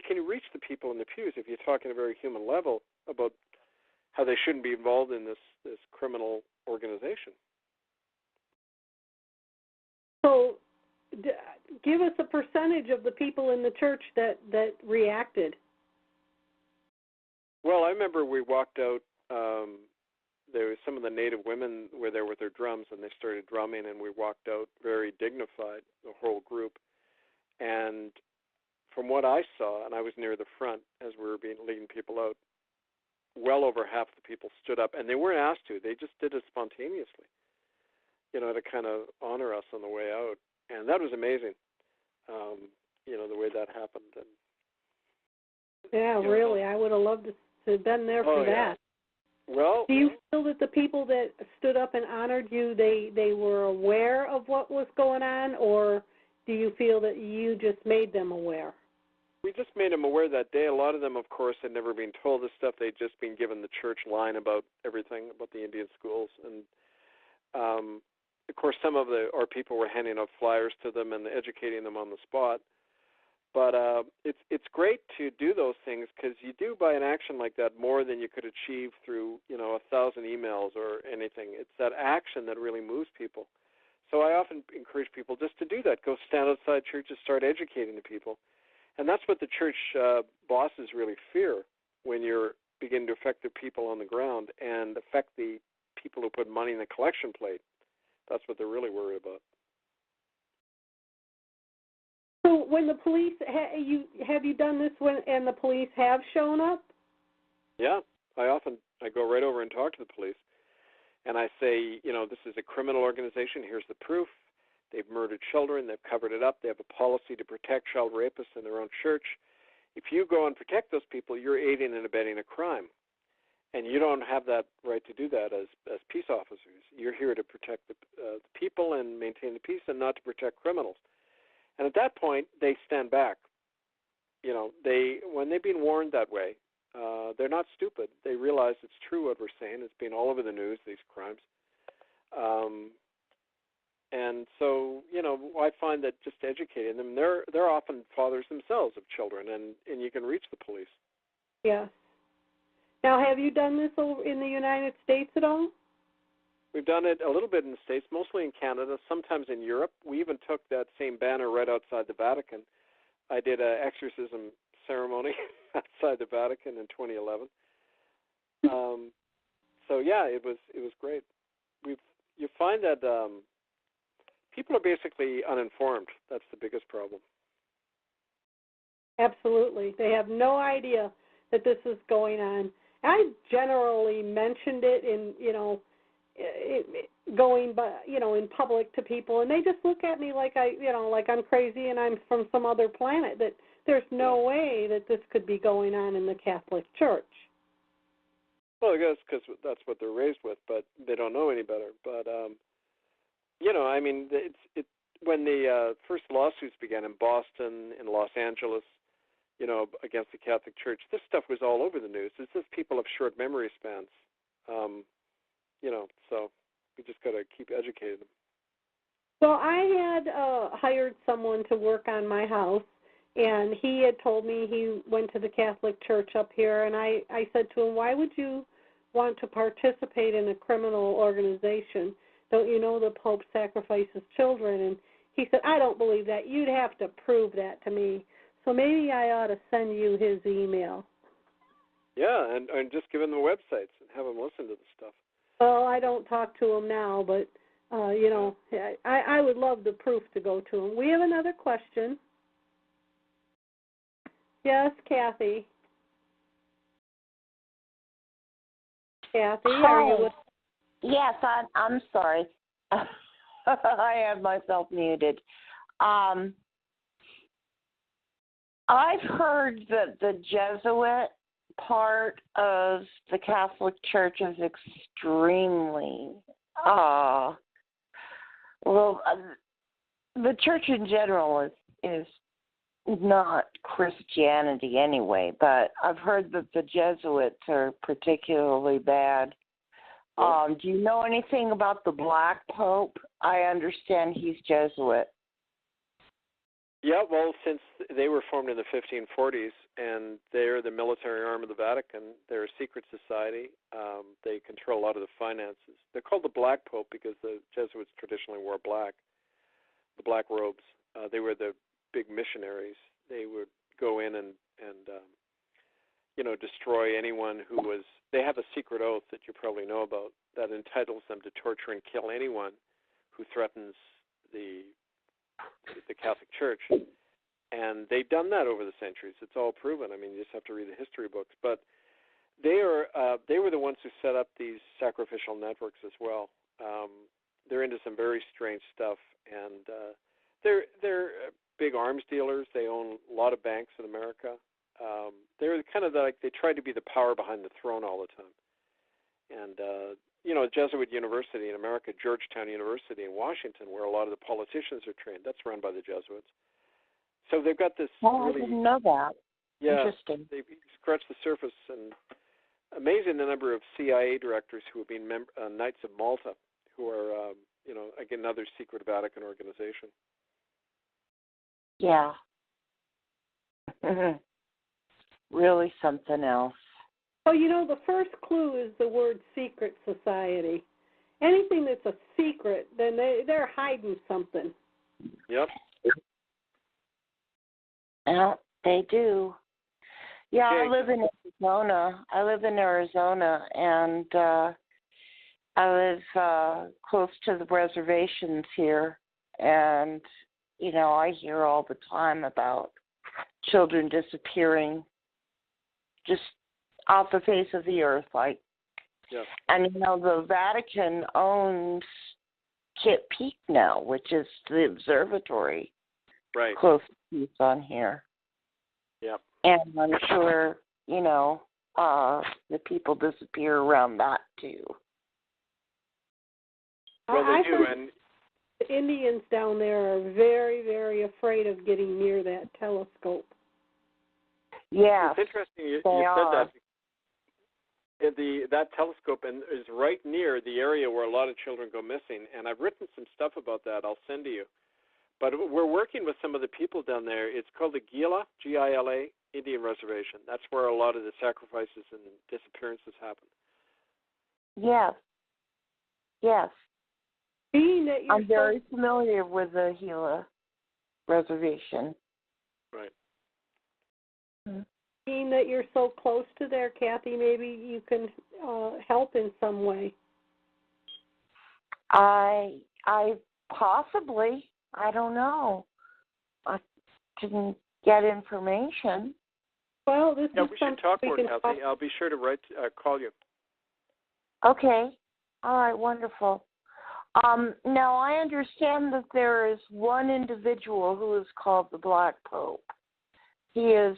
can you reach the people in the pews if you talk on a very human level about how they shouldn't be involved in this criminal organization? So, give us a percentage of the people in the church that reacted. Well, I remember we walked out. There was some of the Native women were there with their drums, and they started drumming, and we walked out very dignified, the whole group. And from what I saw, and I was near the front as we were leading people out, well over half the people stood up, and they weren't asked to. They just did it spontaneously, to kind of honor us on the way out. And that was amazing, the way that happened. And, yeah, really. I would have loved to have been there for that. Yeah. Well, do you feel that the people that stood up and honored you, they were aware of what was going on, or do you feel that you just made them aware? We just made them aware that day. A lot of them, of course, had never been told this stuff. They'd just been given the church line about everything, about the Indian schools. And, of course, some of our people were handing out flyers to them and educating them on the spot. But it's great to do those things because you do, by an action like that, more than you could achieve through 1,000 emails or anything. It's that action that really moves people. So I often encourage people just to do that. Go stand outside churches, start educating the people. And that's what the church bosses really fear when you're beginning to affect the people on the ground and affect the people who put money in the collection plate. That's what they're really worried about. So when the police, have you done this and the police have shown up? Yeah, I go right over and talk to the police. And I say, this is a criminal organization. Here's the proof. They've murdered children. They've covered it up. They have a policy to protect child rapists in their own church. If you go and protect those people, you're aiding and abetting a crime. And you don't have that right to do that as peace officers. You're here to protect the people and maintain the peace and not to protect criminals. And at that point, they stand back. When they've been warned that way, they're not stupid. They realize it's true what we're saying. It's been all over the news, these crimes. And so, I find that just educating them, they're often fathers themselves of children, and you can reach the police. Yes. Now, have you done this in the United States at all? We've done it a little bit in the States, mostly in Canada, sometimes in Europe. We even took that same banner right outside the Vatican. I did an exorcism ceremony outside the Vatican in 2011. So yeah, it was great. You find that people are basically uninformed. That's the biggest problem. Absolutely, they have no idea that this is going on. I generally mentioned it in going by in public to people, and they just look at me like like I'm crazy and I'm from some other planet. That there's no way that this could be going on in the Catholic Church. Well, I guess because that's what they're raised with, but they don't know any better. But I mean, when the first lawsuits began in Boston, in Los Angeles, against the Catholic Church, this stuff was all over the news. It's just people have short memory spans. So We just got to keep educating them. Well, I had hired someone to work on my house, and he had told me he went to the Catholic Church up here, and I said to him, why would you want to participate in a criminal organization? Don't you know the Pope sacrifices children? And he said, I don't believe that. You'd have to prove that to me. So maybe I ought to send you his email. Yeah, and just give him the websites and have him listen to the stuff. Well, I don't talk to him now, but, you know, I would love the proof to go to him. We have another question. Yes, Kathy. Kathy, are you with? Yes, I'm sorry. I have myself muted. I've heard that the Jesuit part of the Catholic Church is extremely, the church in general is not Christianity anyway, but I've heard that the Jesuits are particularly bad. Do you know anything about the Black Pope? I understand he's Jesuit. Yeah, well, since they were formed in the 1540s, and they're the military arm of the Vatican, they're a secret society. They control a lot of the finances. They're called the Black Pope because the Jesuits traditionally wore black, the black robes. They were the big missionaries. They would go in and destroy anyone who was. They have a secret oath that you probably know about that entitles them to torture and kill anyone who threatens the Catholic Church. And they've done that over the centuries. It's all proven. I mean, you just have to read the history books. But they were the ones who set up these sacrificial networks as well. They're into some very strange stuff, and they're big arms dealers. They own a lot of banks in America. They're kind of like they try to be the power behind the throne all the time. And Jesuit University in America, Georgetown University in Washington, where a lot of the politicians are trained, that's run by the Jesuits. So they've got this I didn't know that. Yeah, interesting. They've scratched the surface, and amazing the number of CIA directors who have been Knights of Malta, who are, again, another secret Vatican organization. Yeah. Really something else. Oh, the first clue is the word secret society. Anything that's a secret, then they're hiding something. Yep. Yeah, they do. Yeah, Okay. I live in Arizona, and I live close to the reservations here, and, I hear all the time about children disappearing just off the face of the earth, Yeah. And the Vatican owns Kit Peak now, which is the observatory Right. close to on here. Yep. And I'm sure, the people disappear around that too. Well, they do, and the Indians down there are very, very afraid of getting near that telescope. Yeah, it's interesting you are. said that. That telescope is right near the area where a lot of children go missing, and I've written some stuff about that. I'll send to you. But we're working with some of the people down there. It's called the Gila, Gila, Indian Reservation. That's where a lot of the sacrifices and disappearances happen. Yes. Yes. Being that you're I'm very familiar with the Gila Reservation. Right. Being that you're so close to there, Kathy, maybe you can help in some way. I possibly. I don't know. I didn't get information. Well, this is we should talk more, Kathy. I'll be sure to call you. Okay. All right, wonderful. Now, I understand that there is one individual who is called the Black Pope. He heads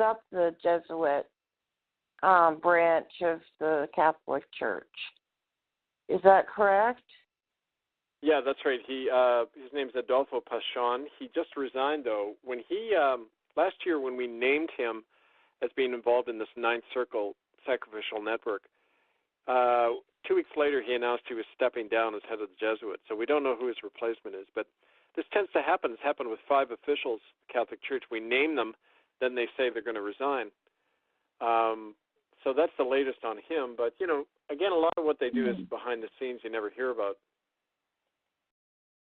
up the Jesuit branch of the Catholic Church. Is that correct? Yeah, that's right. His name's Adolfo Pachon. He just resigned, though. When he last year, when we named him as being involved in this Ninth Circle sacrificial network, 2 weeks later, he announced he was stepping down as head of the Jesuits. So we don't know who his replacement is. But this tends to happen. It's happened with 5 officials of the Catholic Church. We name them, then they say they're going to resign. So that's the latest on him. But, again, a lot of what they do is behind the scenes you never hear about.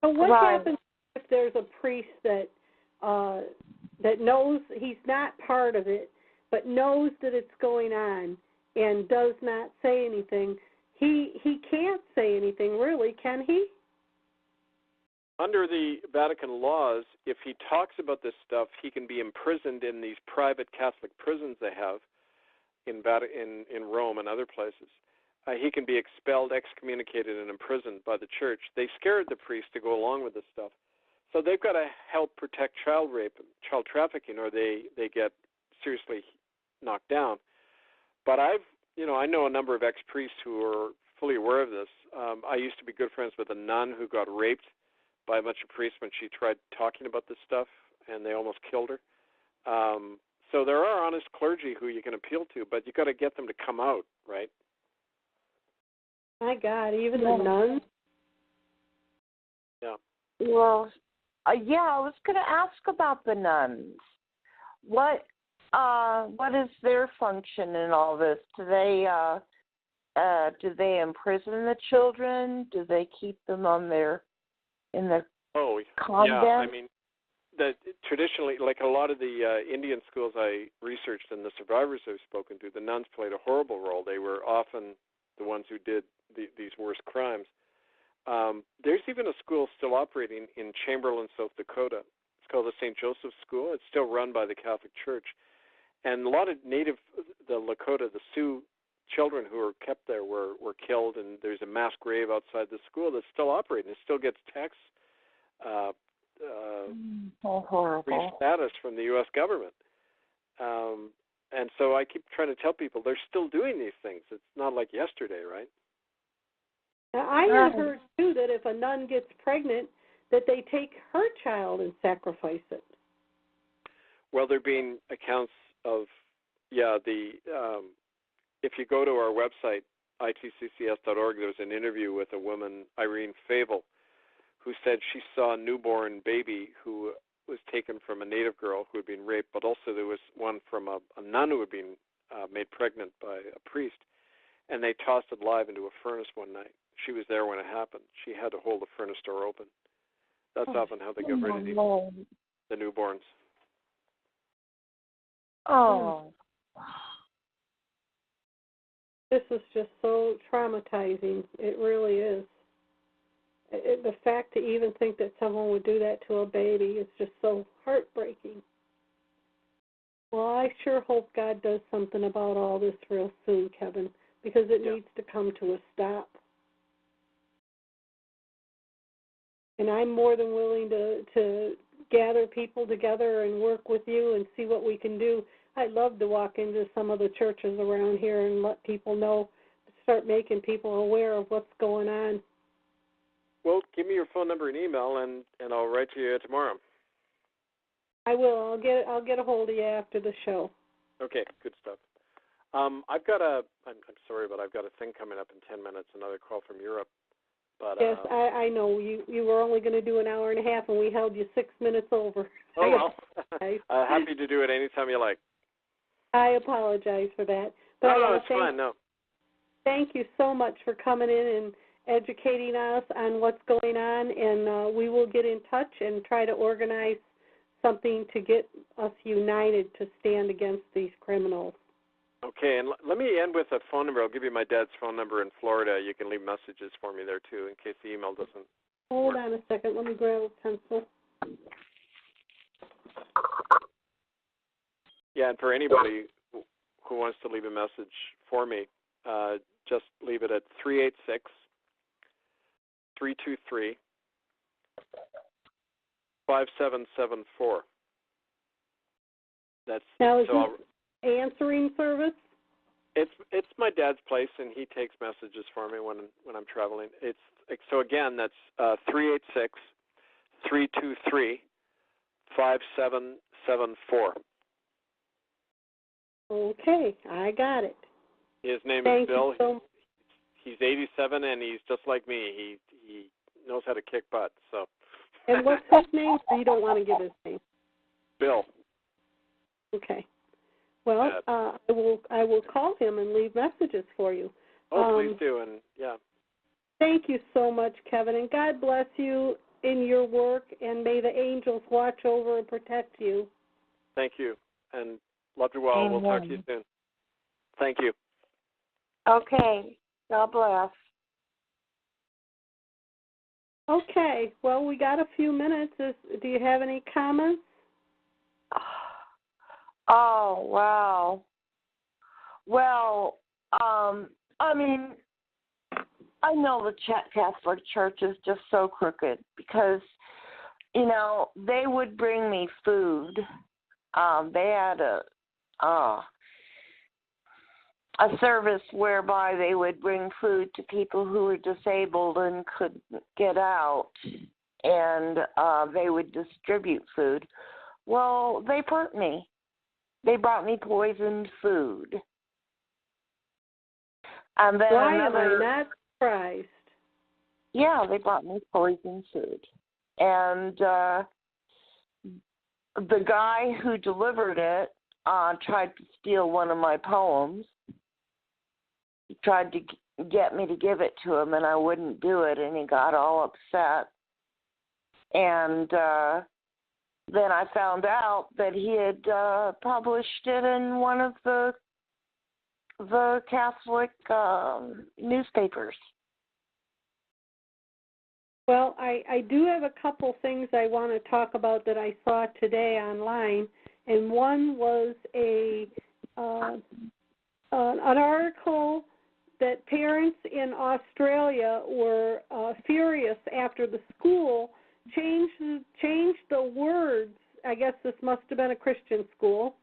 So what happens if there's a priest that knows he's not part of it, but knows that it's going on and does not say anything? He can't say anything, really, can he? Under the Vatican laws, if he talks about this stuff, he can be imprisoned in these private Catholic prisons they have in Rome and other places. He can be expelled, excommunicated, and imprisoned by the church. They scared the priest to go along with this stuff. So they've got to help protect child rape and child trafficking, or they get seriously knocked down. But I know a number of ex-priests who are fully aware of this. I used to be good friends with a nun who got raped by a bunch of priests when she tried talking about this stuff, and they almost killed her. So there are honest clergy who you can appeal to, but you've got to get them to come out, right? My God, even the nuns? Yeah. Well, I was going to ask about the nuns. What is their function in all this? Do they imprison the children? Do they keep them in the convent? Yeah. I mean, traditionally, like a lot of the Indian schools I researched and the survivors I've spoken to, the nuns played a horrible role. They were often the ones who did these worst crimes. There's even a school still operating in Chamberlain, South Dakota. It's called the St. Joseph's School. It's still run by the Catholic Church. And a lot of the Lakota, the Sioux children who were kept there were killed, and there's a mass grave outside the school that's still operating. It still gets tax free status from the U.S. government. And so I keep trying to tell people they're still doing these things. It's not like yesterday, right? Now, I have heard, too, that if a nun gets pregnant, that they take her child and sacrifice it. Well, there have been accounts of, if you go to our website, itccs.org, there was an interview with a woman, Irene Fable, who said she saw a newborn baby who was taken from a native girl who had been raped, but also there was one from a nun who had been made pregnant by a priest, and they tossed it live into a furnace one night. She was there when it happened. She had to hold the furnace door open. That's often how they get rid of the newborns. Oh. This is just so traumatizing. It really is. The fact to even think that someone would do that to a baby is just so heartbreaking. Well, I sure hope God does something about all this real soon, Kevin, because it needs to come to a stop. And I'm more than willing to gather people together and work with you and see what we can do. I'd love to walk into some of the churches around here and let people know, start making people aware of what's going on. Well, give me your phone number and email, and I'll write to you tomorrow. I will. I'll get a hold of you after the show. Okay, good stuff. I'm sorry, but I've got a thing coming up in 10 minutes, another call from Europe. But, yes, I know. You were only going to do an hour and a half, and we held you 6 minutes over. Oh, well. Happy to do it anytime you like. I apologize for that. But No, it's fine. No. Thank you so much for coming in and educating us on what's going on, and we will get in touch and try to organize something to get us united to stand against these criminals. Okay, and let me end with a phone number. I'll give you my dad's phone number in Florida. You can leave messages for me there, too, in case the email doesn't Hold on a second. Let me grab a pencil. Yeah, and for anybody who wants to leave a message for me, just leave it at 386-323-5774. That's now, is this answering service? It's my dad's place, and he takes messages for me when I'm traveling. So again, that's 386-323-5774. Okay, I got it. His name Thank is Bill. You so he's 87 and he's just like me. He knows how to kick butt. So. And what's his name? So you don't want to give his name. Bill. Okay. Well, I will call him and leave messages for you. Oh, please do, and yeah. Thank you so much, Kevin, and God bless you in your work, and may the angels watch over and protect you. Thank you, and love you all. We'll talk to you soon. Thank you. Okay. God bless. Okay. Well, we got a few minutes. Do you have any comments? Oh, wow. Well, I mean, I know the Catholic Church is just so crooked because, you know, they would bring me food. They had a service whereby they would bring food to people who were disabled and couldn't get out, and they would distribute food. Well, they burnt me. They brought me poisoned food. And then Why am I not surprised? Yeah, they brought me poisoned food. And the guy who delivered it tried to steal one of my poems. He tried to get me to give it to him, and I wouldn't do it, and he got all upset. And then I found out that he had published it in one of the Catholic newspapers. Well, I do have a couple things I want to talk about that I saw today online, and one was an article that parents in Australia were furious after the school changed the words. I guess this must have been a Christian school.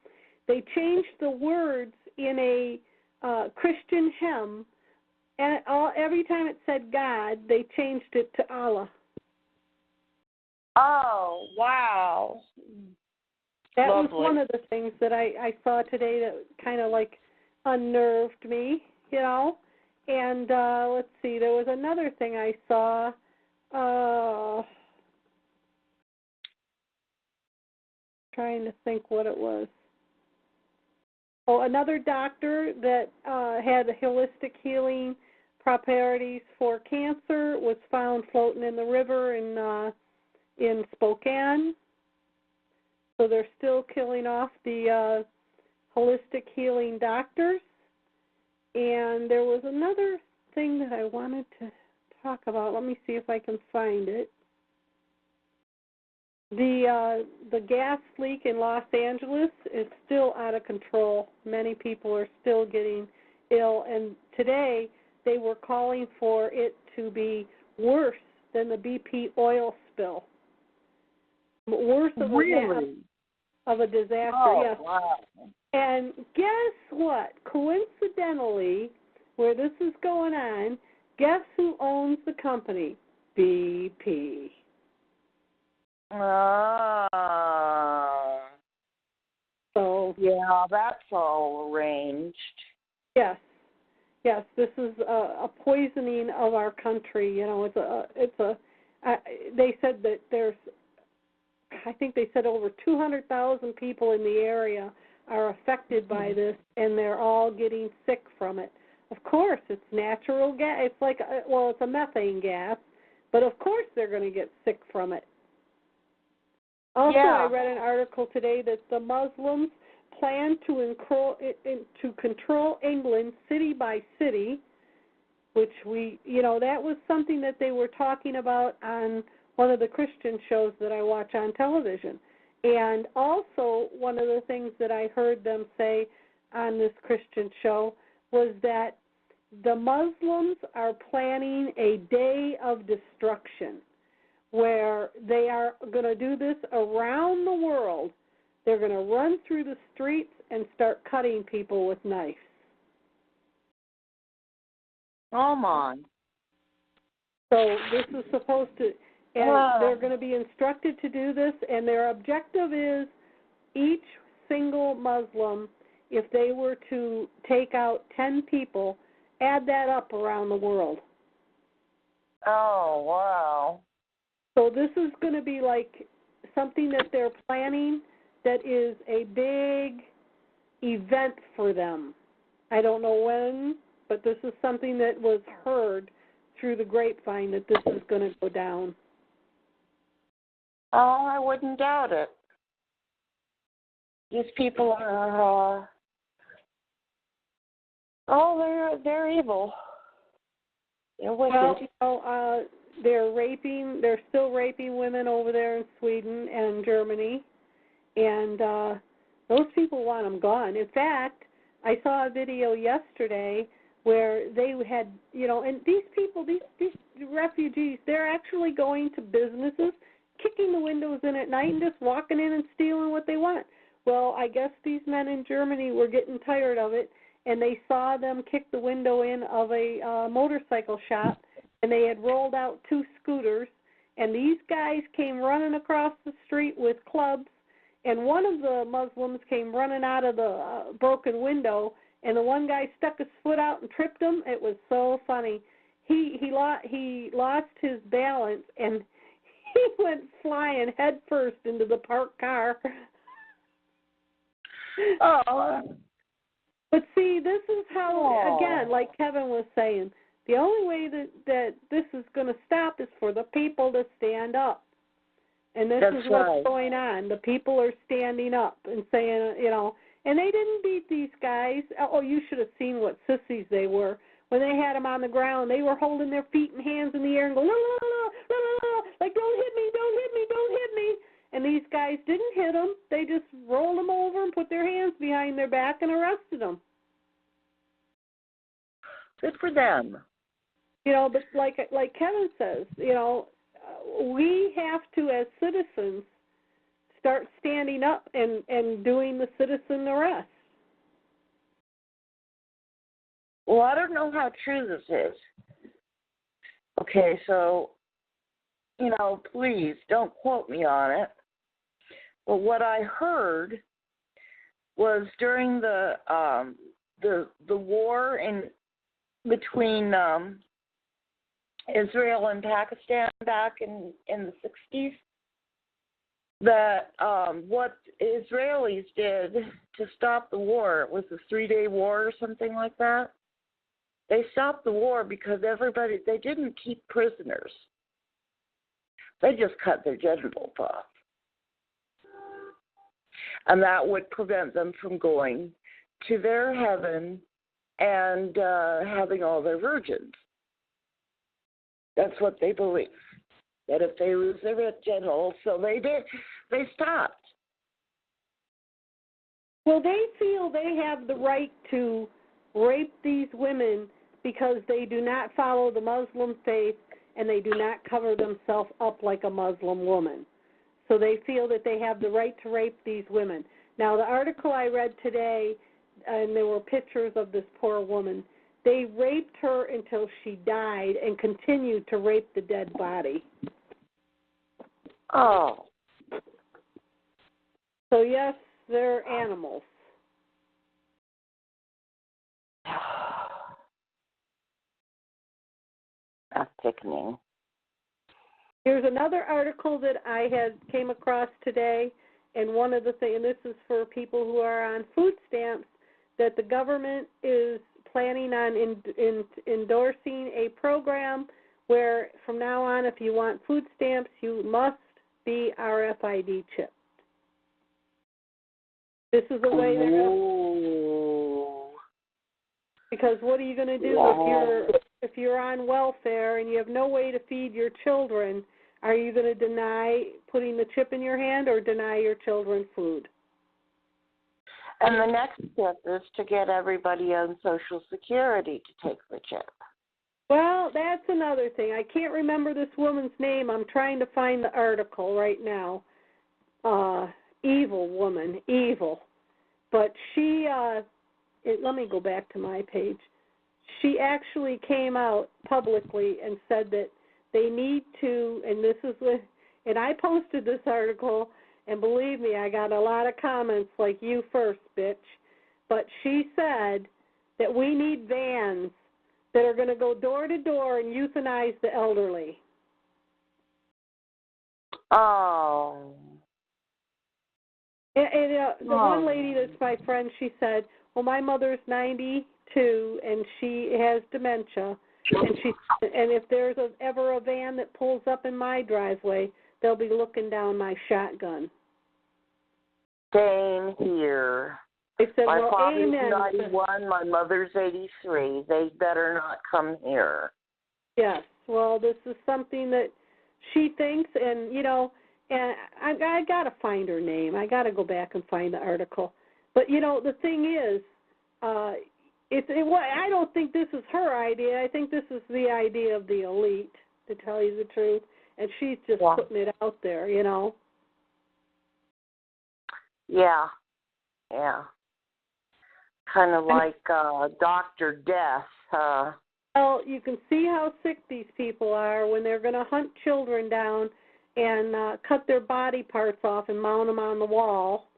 They changed the words in a Christian hymn, and every time it said God, they changed it to Allah. Oh, wow. That Lovely. was one of the things that I saw today that kind of like unnerved me, you know. And let's see, there was another thing I saw. Trying to think what it was. Oh, another doctor that had holistic healing properties for cancer was found floating in the river in Spokane. So they're still killing off the holistic healing doctors. And there was another thing that I wanted to talk about. Let me see if I can find it. The gas leak in Los Angeles is still out of control. Many people are still getting ill, and today they were calling for it to be worse than the BP oil spill. Worse of a disaster, oh, yes. Wow. And guess what? Coincidentally, where this is going on, guess who owns the company? BP. So yeah, that's all arranged. Yes, this is a poisoning of our country. You know, they said that I think they said over 200,000 people in the area are affected by this, and they're all getting sick from it. Of course, it's natural gas. It's like, it's a methane gas, but of course they're going to get sick from it. Also, I read an article today that the Muslims plan to control England city by city, which that was something that they were talking about on one of the Christian shows that I watch on television. And also, one of the things that I heard them say on this Christian show was that the Muslims are planning a day of destruction, where they are going to do this around the world. They're going to run through the streets and start cutting people with knives. Oh, my. So this is supposed to, and they're going to be instructed to do this, and their objective is each single Muslim, if they were to take out 10 people add that up around the world. Oh, wow. So this is going to be like something that they're planning that is a big event for them. I don't know when, but this is something that was heard through the grapevine that this is going to go down. Oh, I wouldn't doubt it. These people are, they're evil. They're wicked. Well, you know, they're still raping women over there in Sweden and Germany, and those people want them gone. In fact, I saw a video yesterday where they had, you know, and these people, these refugees, they're actually going to businesses, kicking the windows in at night and just walking in and stealing what they want. Well, I guess these men in Germany were getting tired of it, and they saw them kick the window in of a motorcycle shop, and they had rolled out 2 scooters, and these guys came running across the street with clubs, and one of the Muslims came running out of the broken window, and the one guy stuck his foot out and tripped him. It was so funny. He lost his balance, and he went flying head first into the parked car. Oh. But see, this is how, again, like Kevin was saying, the only way that this is going to stop is for the people to stand up. And this is what's going on. The people are standing up and saying, you know, and they didn't beat these guys. Oh, you should have seen what sissies they were. When they had them on the ground, they were holding their feet and hands in the air and going, la, la, la, la, la, la, like, don't hit me, don't hit me, don't hit me. And these guys didn't hit them. They just rolled them over and put their hands behind their back and arrested them. Good for them. You know, but like Kevin says, you know, we have to, as citizens, start standing up and doing the citizen arrest. Well, I don't know how true this is. Okay, so, you know, please don't quote me on it. But what I heard was during the war in between Israel and Pakistan back in the 60s, that what Israelis did to stop the war, it was a 3-day war or something like that. They stopped the war because they didn't keep prisoners. They just cut their genitals off. And that would prevent them from going to their heaven and having all their virgins. That's what they believe. That if they lose their genitals, so they stopped. Well, they feel they have the right to rape these women because they do not follow the Muslim faith and they do not cover themselves up like a Muslim woman. So they feel that they have the right to rape these women. Now, the article I read today, and there were pictures of this poor woman, they raped her until she died and continued to rape the dead body. Oh. So, yes, they're animals. That's sickening. Here's another article that I came across today, and one of the things, and this is for people who are on food stamps, that the government is planning on endorsing a program where from now on, if you want food stamps, you must be RFID chipped. This is the way they're going to, because what are you going to do if you're on welfare and you have no way to feed your children? Are you going to deny putting the chip in your hand or deny your children food? And the next step is to get everybody on Social Security to take the chip. Well, that's another thing. I can't remember this woman's name. I'm trying to find the article right now. Evil woman, evil. But she, let me go back to my page. She actually came out publicly and said that they need to, and this is what, and I posted this article, and believe me, I got a lot of comments like you first, bitch. But she said that we need vans that are going to go door to door and euthanize the elderly. Oh. And the one lady that's my friend, she said, well, my mother's 92 and she has dementia. And if there's ever a van that pulls up in my driveway, they'll be looking down my shotgun. Same here. I said, my well, father's amen. 91, my mother's 83. They better not come here. Yes. Well, this is something that she thinks, and, you know, and I got to find her name. I got to go back and find the article. But, you know, the thing is, I don't think this is her idea. I think this is the idea of the elite, to tell you the truth. And she's just putting it out there, you know. Yeah. Yeah. Kind of like Dr. Death, huh? Well, you can see how sick these people are when they're going to hunt children down and cut their body parts off and mount them on the wall.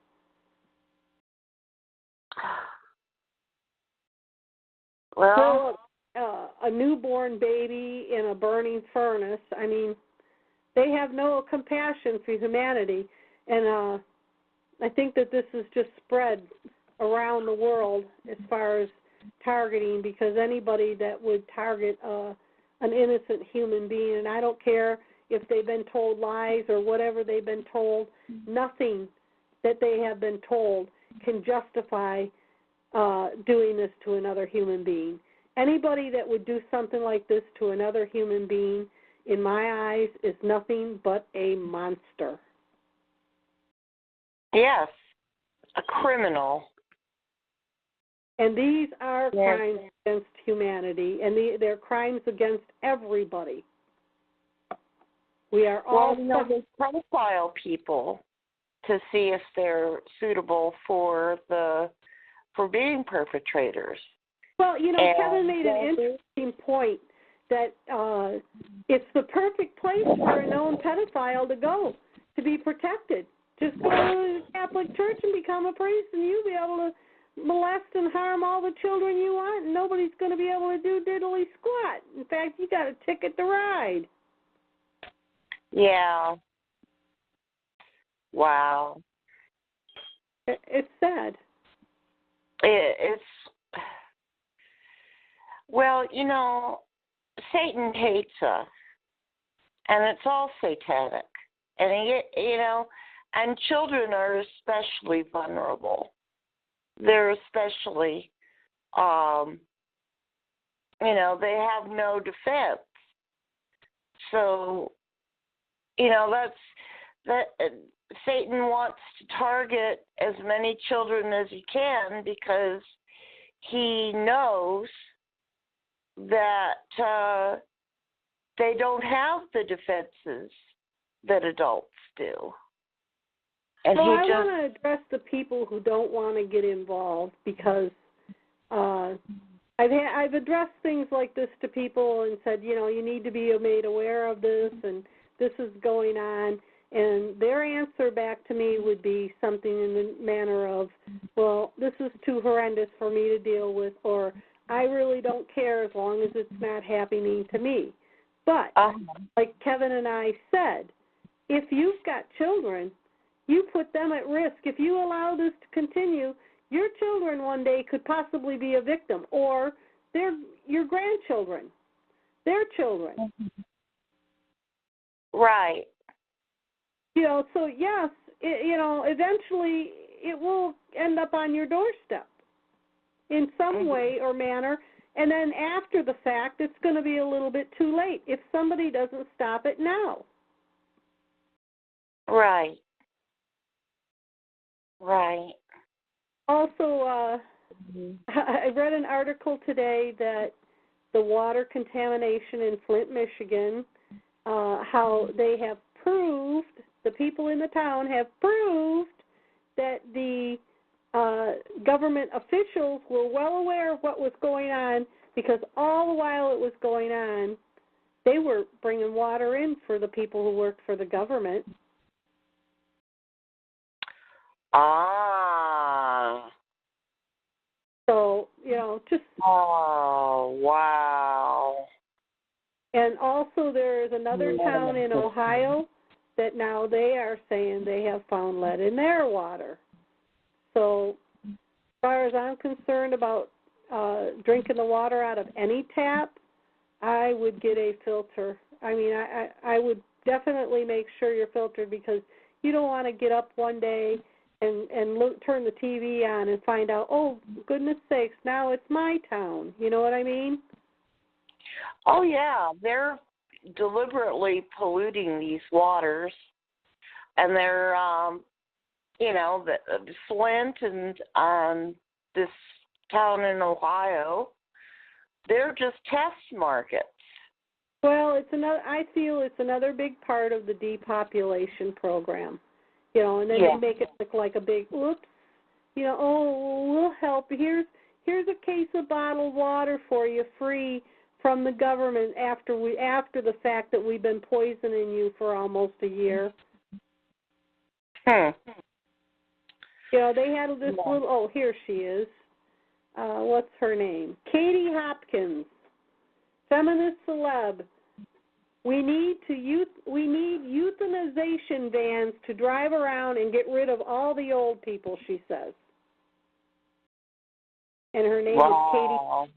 Well, a newborn baby in a burning furnace. I mean, they have no compassion for humanity. And I think that this is just spread around the world as far as targeting, because anybody that would target an innocent human being, and I don't care if they've been told lies or whatever they've been told, nothing that they have been told can justify doing this to another human being. Anybody that would do something like this to another human being, in my eyes, is nothing but a monster. Yes, a criminal. And these are crimes against humanity, and they're crimes against everybody. We are all... Well, they profile people to see if they're suitable for being perpetrators. Well, you know, Kevin made an interesting point that it's the perfect place for a known pedophile to go to be protected. Just go to the Catholic Church and become a priest, and you'll be able to molest and harm all the children you want, and nobody's going to be able to do diddly squat. In fact, you got a ticket to ride. Yeah. Wow. It's sad. It's, well, you know, Satan hates us, and it's all satanic. And, you know, and children are especially vulnerable. They're especially, you know, they have no defense. So, you know, Satan wants to target as many children as he can because he knows that they don't have the defenses that adults do. And well, I want to address the people who don't want to get involved, because I've addressed things like this to people and said, you know, you need to be made aware of this and this is going on. And their answer back to me would be something in the manner of, well, this is too horrendous for me to deal with, or I really don't care as long as it's not happening to me. But like Kevin and I said, if you've got children, you put them at risk. If you allow this to continue, your children one day could possibly be a victim, or your grandchildren, their children. Right. You know, so yes, you know, eventually it will end up on your doorstep in some way or manner, and then after the fact, it's going to be a little bit too late if somebody doesn't stop it now. Right. Right. Also, I read an article today that the water contamination in Flint, Michigan, how they have proved, the people in the town have proved that the government officials were well aware of what was going on, because all the while it was going on, they were bringing water in for the people who worked for the government. So, just... Oh, wow. And also there is another town in Ohio that now they are saying they have found lead in their water. So as far as I'm concerned about drinking the water out of any tap, I would get a filter. I mean, I would definitely make sure you're filtered, because you don't want to get up one day and turn the TV on and find out, oh, goodness sakes, now it's my town. You know what I mean? Oh, yeah. They're deliberately polluting these waters. And they're, the Flint and this town in Ohio, they're just test markets. Well, I feel it's another big part of the depopulation program. And then they make it look like a big, oops, we'll help. Here's a case of bottled water for you free from the government after the fact that we've been poisoning you for almost a year. Huh. They had this little, oh, here she is. What's her name? Katie Hopkins, feminist celeb. We need euthanization vans to drive around and get rid of all the old people, she says. And her name is Katie.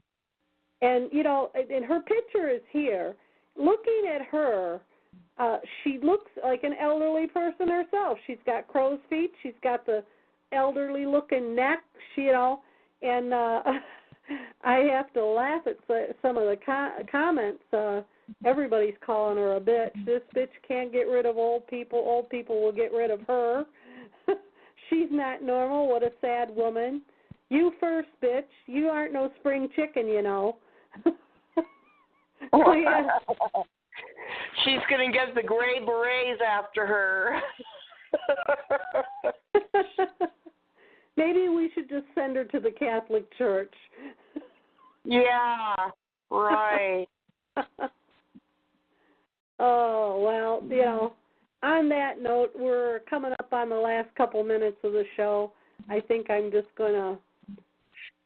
And, and her picture is here. Looking at her, she looks like an elderly person herself. She's got crow's feet. She's got the elderly-looking neck, and I have to laugh at some of the comments. Everybody's calling her a bitch. This bitch can't get rid of old people. Old people will get rid of her. She's not normal. What a sad woman. You first, bitch. You aren't no spring chicken, Oh, yeah. She's going to get the gray berets after her. Maybe we should just send her to the Catholic Church. Yeah, right. Oh, well, on that note, we're coming up on the last couple minutes of the show. I think I'm just going to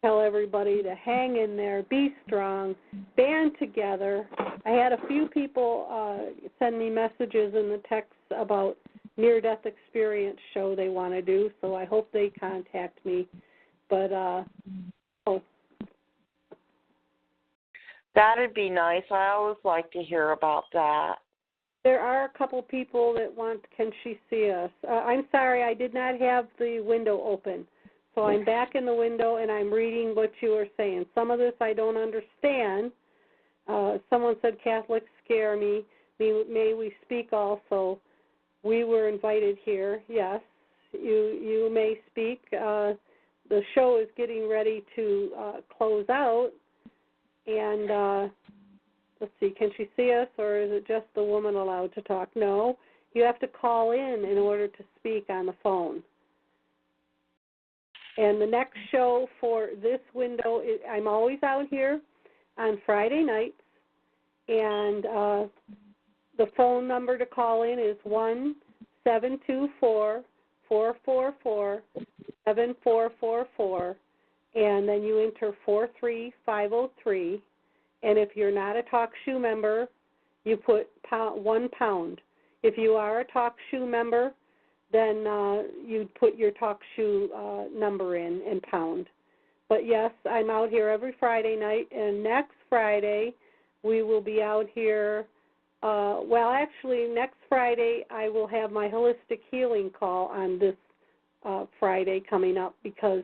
tell everybody to hang in there, be strong, band together. I had a few people send me messages in the text about near-death experience show they want to do, so I hope they contact me. But, That'd be nice. I always like to hear about that. There are a couple people that want, can she see us? I'm sorry, I did not have the window open. So I'm back in the window and I'm reading what you are saying. Some of this I don't understand. Someone said Catholics scare me. May we speak also? We were invited here. Yes, you may speak. The show is getting ready to close out. And let's see, can she see us, or is it just the woman allowed to talk? No, you have to call in order to speak on the phone. And the next show for this window, I'm always out here on Friday nights, and the phone number to call in is 1-724-444-7444, and then you enter 43503. And if you're not a TalkShoe member, you put £1. If you are a TalkShoe member, then you'd put your TalkShoe number in and pound. But yes, I'm out here every Friday night, and next Friday we will be out here. Next Friday I will have my holistic healing call on this Friday coming up, because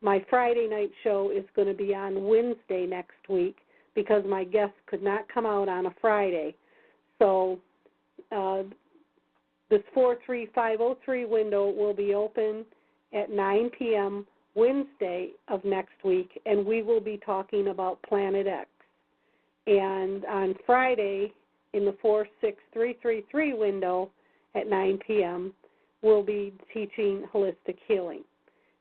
my Friday night show is going to be on Wednesday next week, because my guests could not come out on a Friday. So this 43503 window will be open at 9 p.m. Wednesday of next week, and we will be talking about Planet X. And on Friday, in the 46333 window at 9 p.m., we'll be teaching holistic healing.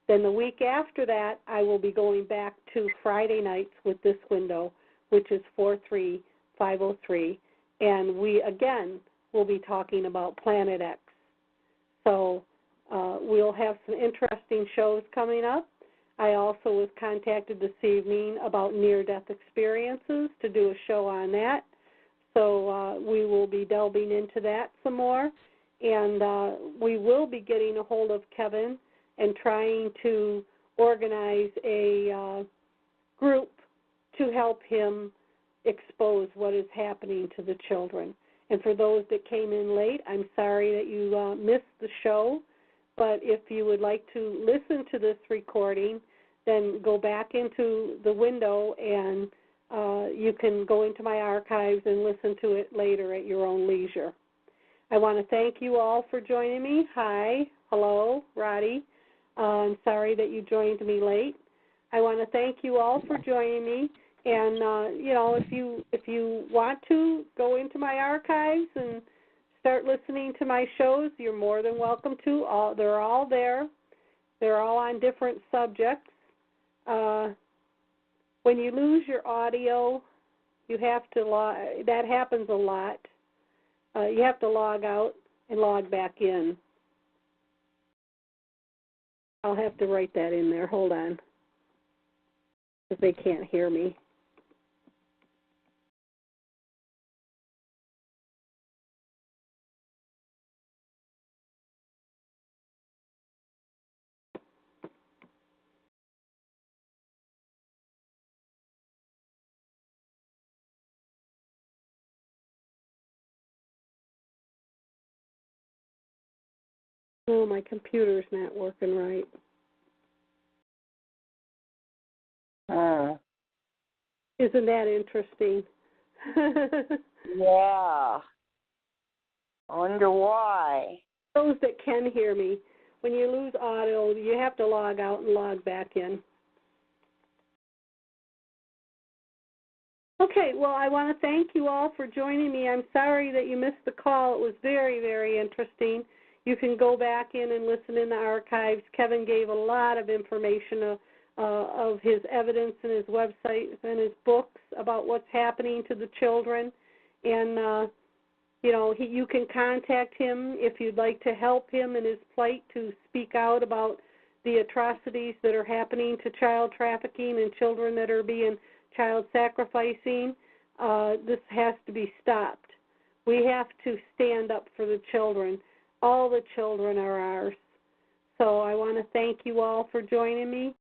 Then the week after that, I will be going back to Friday nights with this window, which is 43503, and we again will be talking about Planet X. So we'll have some interesting shows coming up. I also was contacted this evening about near-death experiences to do a show on that. So we will be delving into that some more. And we will be getting a hold of Kevin and trying to organize a group to help him expose what is happening to the children. And for those that came in late, I'm sorry that you missed the show. But if you would like to listen to this recording, then go back into the window and you can go into my archives and listen to it later at your own leisure. I want to thank you all for joining me. Hi. Hello, Roddy. I'm sorry that you joined me late. I want to thank you all for joining me. And, if you want to go into my archives and start listening to my shows, you're more than welcome to. They're all there. They're all on different subjects. When you lose your audio, you have to that happens a lot. You have to log out and log back in. I'll have to write that in there. Hold on, because they can't hear me. Oh, my computer's not working right. Isn't that interesting? Yeah. I wonder why. Those that can hear me, when you lose audio, you have to log out and log back in. Okay, well, I want to thank you all for joining me. I'm sorry that you missed the call. It was very, very interesting. You can go back in and listen in the archives. Kevin gave a lot of information of his evidence and his website and his books about what's happening to the children. And, you can contact him if you'd like to help him in his plight to speak out about the atrocities that are happening to child trafficking and children that are being child sacrificing. This has to be stopped. We have to stand up for the children. All the children are ours. So I want to thank you all for joining me.